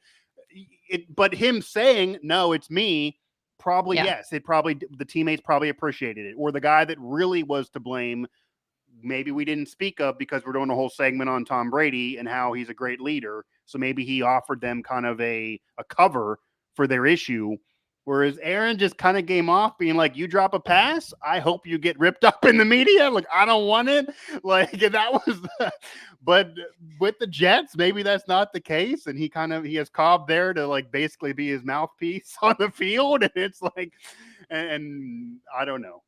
But him saying, no, it's me, probably, the teammates probably appreciated it. Or the guy that really was to blame, maybe we didn't speak of because we're doing a whole segment on Tom Brady and how he's a great leader. So maybe he offered them kind of a cover for their issue. Whereas Aaron just kind of came off being like, you drop a pass, I hope you get ripped up in the media. Like, I don't want it. Like, that was but with the Jets, maybe that's not the case. And he has Cobb there to like basically be his mouthpiece on the field. And it's like, and I don't know.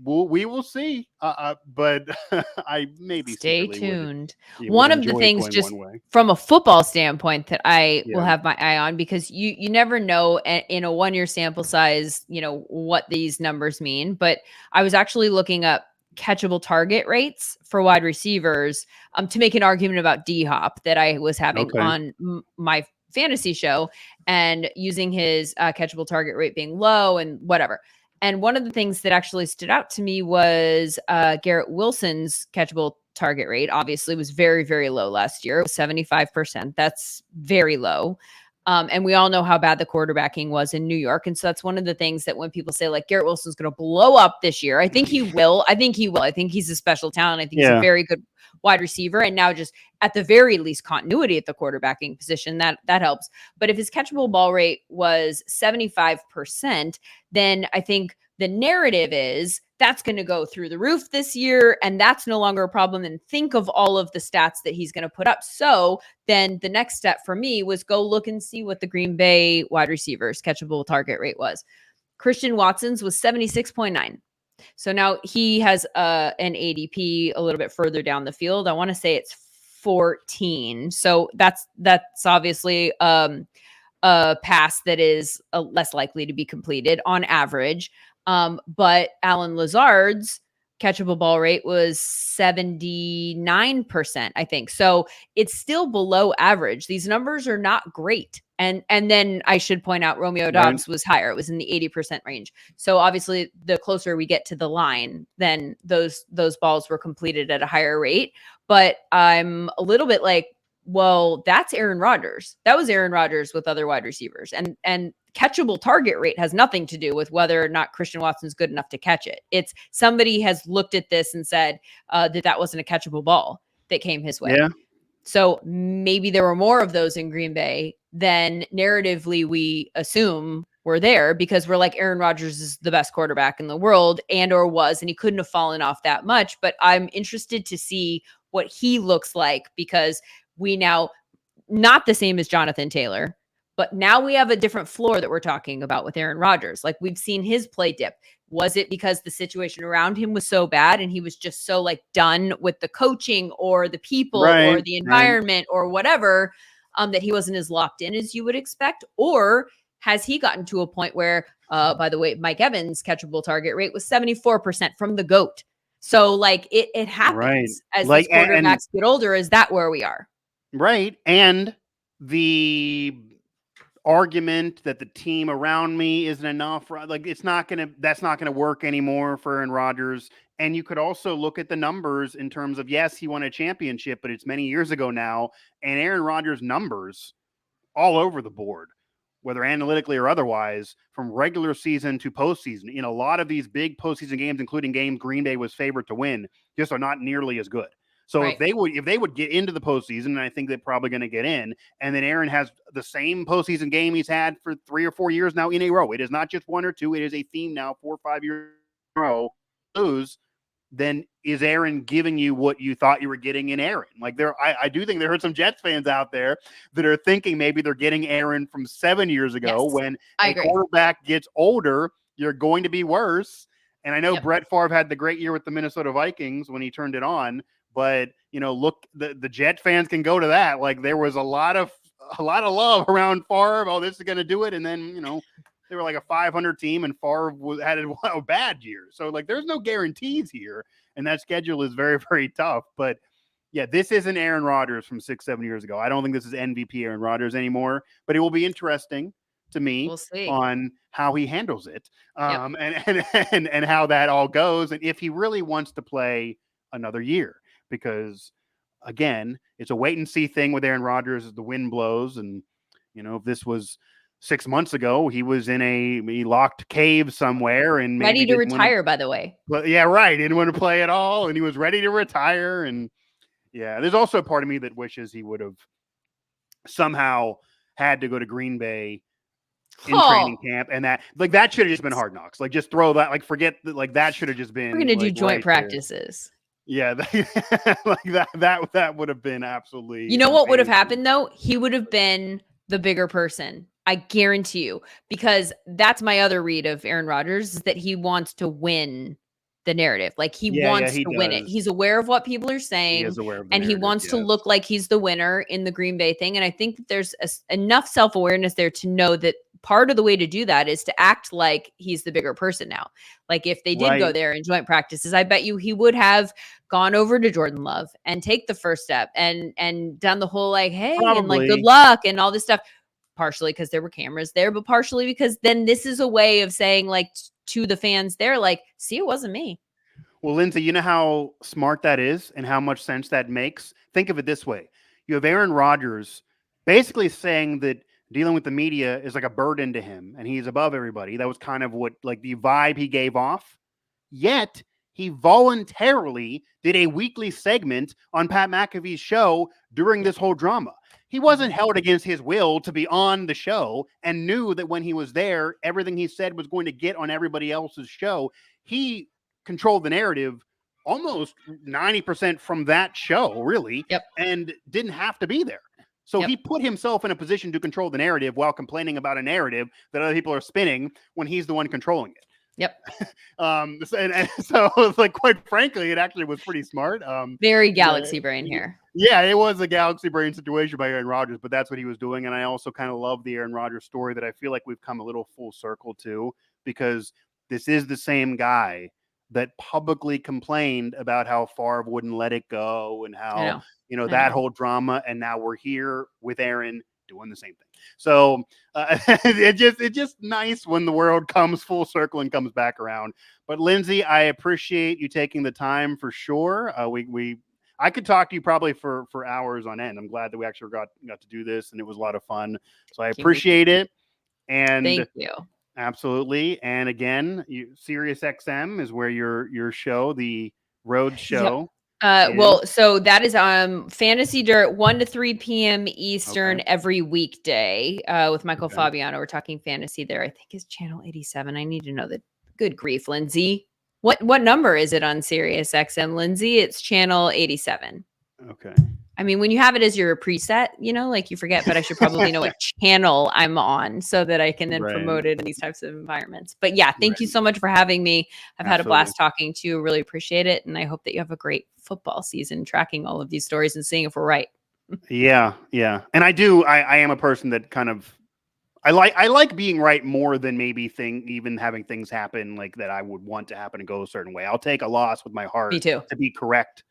We will see. But I maybe stay tuned. One of the things, just from a football standpoint, that I will have my eye on, because you never know in a 1 year sample size, what these numbers mean. But I was actually looking up catchable target rates for wide receivers to make an argument about D-Hop that I was having on my fantasy show, and using his catchable target rate being low and whatever. And one of the things that actually stood out to me was Garrett Wilson's catchable target rate obviously was very, very low last year. It was 75%. That's very low. And we all know how bad the quarterbacking was in New York. And so that's one of the things that when people say like Garrett Wilson's going to blow up this year, I think he will. I think he's a special talent. I think he's a very good wide receiver. And now just at the very least continuity at the quarterbacking position, that helps. But if his catchable ball rate was 75%, then I think the narrative is that's going to go through the roof this year, and that's no longer a problem. And think of all of the stats that he's going to put up. So then the next step for me was go look and see what the Green Bay wide receivers catchable target rate was. Christian Watson's was 76.9. So now he has an ADP a little bit further down the field. I want to say it's 14. So that's obviously a pass that is less likely to be completed on average. But Alan Lazard's catchable ball rate was 79%, I think. So it's still below average. These numbers are not great. And then I should point out Romeo Doubs was higher. It was in the 80% range. So obviously the closer we get to the line, then those balls were completed at a higher rate. But I'm a little bit like, well, that's Aaron Rodgers. That was Aaron Rodgers with other wide receivers. And catchable target rate has nothing to do with whether or not Christian Watson's good enough to catch it. It's somebody has looked at this and said that wasn't a catchable ball that came his way. Yeah. So maybe there were more of those in Green Bay than narratively we assume were there, because we're like, Aaron Rodgers is the best quarterback in the world, and or was, and he couldn't have fallen off that much. But I'm interested to see what he looks like, because we now, not the same as Jonathan Taylor, but now we have a different floor that we're talking about with Aaron Rodgers. Like, we've seen his play dip. Was it because the situation around him was so bad and he was just so like done with the coaching or the people or the environment or whatever, that he wasn't as locked in as you would expect? Or has he gotten to a point where, by the way, Mike Evans' catchable target rate was 74% from the GOAT? So like it happens as these quarterbacks get older. Is that where we are? Right. And the argument that the team around me isn't enough, like that's not gonna work anymore for Aaron Rodgers. And you could also look at the numbers in terms of, yes, he won a championship, but it's many years ago now, and Aaron Rodgers' numbers all over the board, whether analytically or otherwise, from regular season to postseason, in a lot of these big postseason games, including games Green Bay was favored to win, just are not nearly as good. So if they would get into the postseason, and I think they're probably going to get in, and then Aaron has the same postseason game he's had for 3 or 4 years now in a row. It is not just 1 or 2. It is a theme now, 4 or 5 years in a row. Lose, then is Aaron giving you what you thought you were getting in Aaron? Like I do think there are some Jets fans out there that are thinking maybe they're getting Aaron from 7 years ago. Yes, when a quarterback gets older, you're going to be worse. And I know Brett Favre had the great year with the Minnesota Vikings when he turned it on. But, look, the Jet fans can go to that. Like, there was a lot of love around Favre. Oh, this is going to do it. And then, they were like a 500 team, and Favre had a bad year. So, like, there's no guarantees here. And that schedule is very, very tough. But, yeah, this isn't Aaron Rodgers from 6-7 years ago. I don't think this is MVP Aaron Rodgers anymore. But it will be interesting to me on how he handles it, and how that all goes. And if he really wants to play another year. Because, again, it's a wait and see thing with Aaron Rodgers as the wind blows. And, if this was 6 months ago, he was in a locked cave somewhere and ready to retire, by the way. But yeah, right. Didn't want to play at all. And he was ready to retire. And yeah, there's also a part of me that wishes he would have somehow had to go to Green Bay in training camp, and that should have just been Hard Knocks. Like, just throw that, like, that should have just been. We're going to do joint practices. Yeah, that would have been absolutely. You know what would have happened though? He would have been the bigger person. I guarantee you, because that's my other read of Aaron Rodgers, is that he wants to win the narrative. Like, he wants to win it. He's aware of what people are saying, he is aware of the narrative, he wants to look like he's the winner in the Green Bay thing. And I think that there's enough self-awareness there to know that part of the way to do that is to act like he's the bigger person now. Like, if they did go there in joint practices, I bet you he would have gone over to Jordan Love and take the first step and done the whole like, hey, and like, good luck and all this stuff. Partially because there were cameras there, but partially because then this is a way of saying, like, to the fans there, like, see, it wasn't me. Well, Lindsay, you know how smart that is and how much sense that makes? Think of it this way. You have Aaron Rodgers basically saying that dealing with the media is like a burden to him and he's above everybody. That was kind of what, like, the vibe he gave off. Yet he voluntarily did a weekly segment on Pat McAfee's show during this whole drama. He wasn't held against his will to be on the show, and knew that when he was there, everything he said was going to get on everybody else's show. He controlled the narrative almost 90% from that show, really, and didn't have to be there. So he put himself in a position to control the narrative while complaining about a narrative that other people are spinning when he's the one controlling it. And so, like, quite frankly, it actually was pretty smart. Very galaxy brain here. Yeah, it was a galaxy brain situation by Aaron Rodgers, but that's what he was doing. And I also kind of love the Aaron Rodgers story that I feel like we've come a little full circle to, because this is the same guy that publicly complained about how Favre wouldn't let it go and how, that whole drama. And now we're here with Aaron doing the same thing. So it's just nice when the world comes full circle and comes back around. But Lindsay, I appreciate you taking the time for sure. I could talk to you probably for hours on end. I'm glad that we actually got to do this, and it was a lot of fun. So I appreciate it. And thank you. Absolutely. And again, Sirius XM is where your show, the Rhodes show. Well, so that is Fantasy Dirt 1 to 3 p.m. Eastern every weekday with Michael Fabiano. We're talking fantasy there. I think it's channel 87. I need to know that. Good grief, Lindsay. What number is it on Sirius XM, Lindsay? It's channel 87. Okay. I mean, when you have it as your preset, like you forget, but I should probably know what channel I'm on so that I can then promote it in these types of environments. But yeah, thank you so much for having me. I've had a blast talking to you. Really appreciate it. And I hope that you have a great football season tracking all of these stories and seeing if we're right. Yeah. And I am a person that kind of, I like being right more than maybe even having things happen like that I would want to happen and go a certain way. I'll take a loss with my heart. Me too. To be correct.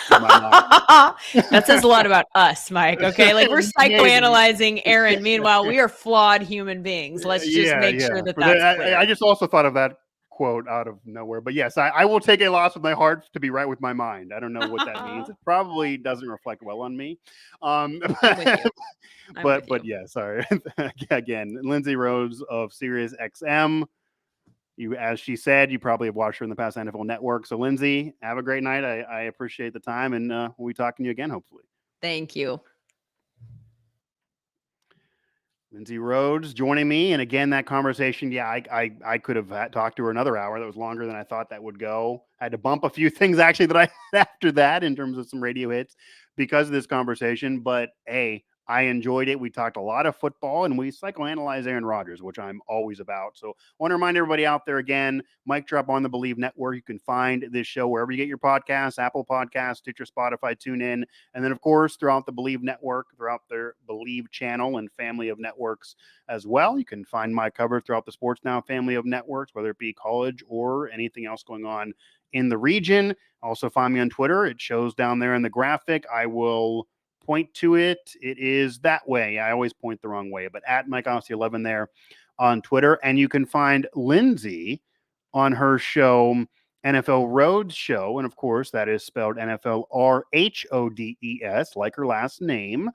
That says a lot about us, Mike. Okay, like we're psychoanalyzing Aaron. Meanwhile, we are flawed human beings. Let's just make sure that's clear. I just also thought of that quote out of nowhere. But yes, I will take a loss with my heart to be right with my mind. I don't know what that means. It probably doesn't reflect well on me. But yeah, sorry. Again, Lindsay Rhodes of Sirius XM. As she said, you probably have watched her in the past NFL Network. So, Lindsay, have a great night. I appreciate the time, and we'll be talking to you again, hopefully. Thank you. Lindsay Rhodes joining me. And again, that conversation, I could have talked to her another hour. That was longer than I thought that would go. I had to bump a few things, actually, that I had after that in terms of some radio hits because of this conversation. But, hey, I enjoyed it. We talked a lot of football, and we psychoanalyzed Aaron Rodgers, which I'm always about. So I want to remind everybody out there again, Mic Drop on the Believe Network. You can find this show wherever you get your podcasts, Apple Podcasts, Stitcher, Spotify, TuneIn, and then, of course, throughout the Believe Network, throughout their Believe channel and family of networks as well. You can find my coverage throughout the Sports Now family of networks, whether it be college or anything else going on in the region. Also find me on Twitter. It shows down there in the graphic. I will point to it. It is that way. I always point the wrong way, but at Mike Asti 11 there on Twitter. And you can find Lindsay on her show, NFL Rhodes Show. And of course, that is spelled NFL RHODES, like her last name,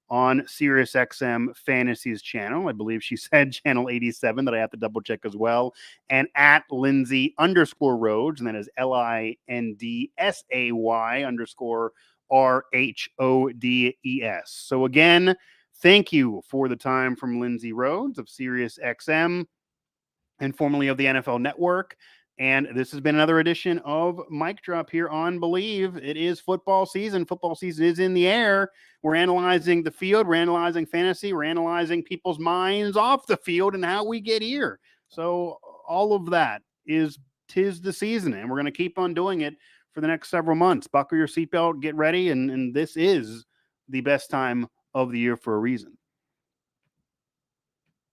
on Sirius XM Fantasy's channel. I believe she said channel 87 that I have to double check as well. And at Lindsay_Rhodes, and that is LINDSAY_RHODES. So again, thank you for the time from Lindsay Rhodes of Sirius XM and formerly of the NFL Network. And this has been another edition of Mic Drop here on Believe. It is football season. Football season is in the air. We're analyzing the field. We're analyzing fantasy. We're analyzing people's minds off the field and how we get here. So all of that tis the season, and we're going to keep on doing it for the next several months. Buckle your seatbelt, get ready, and this is the best time of the year for a reason.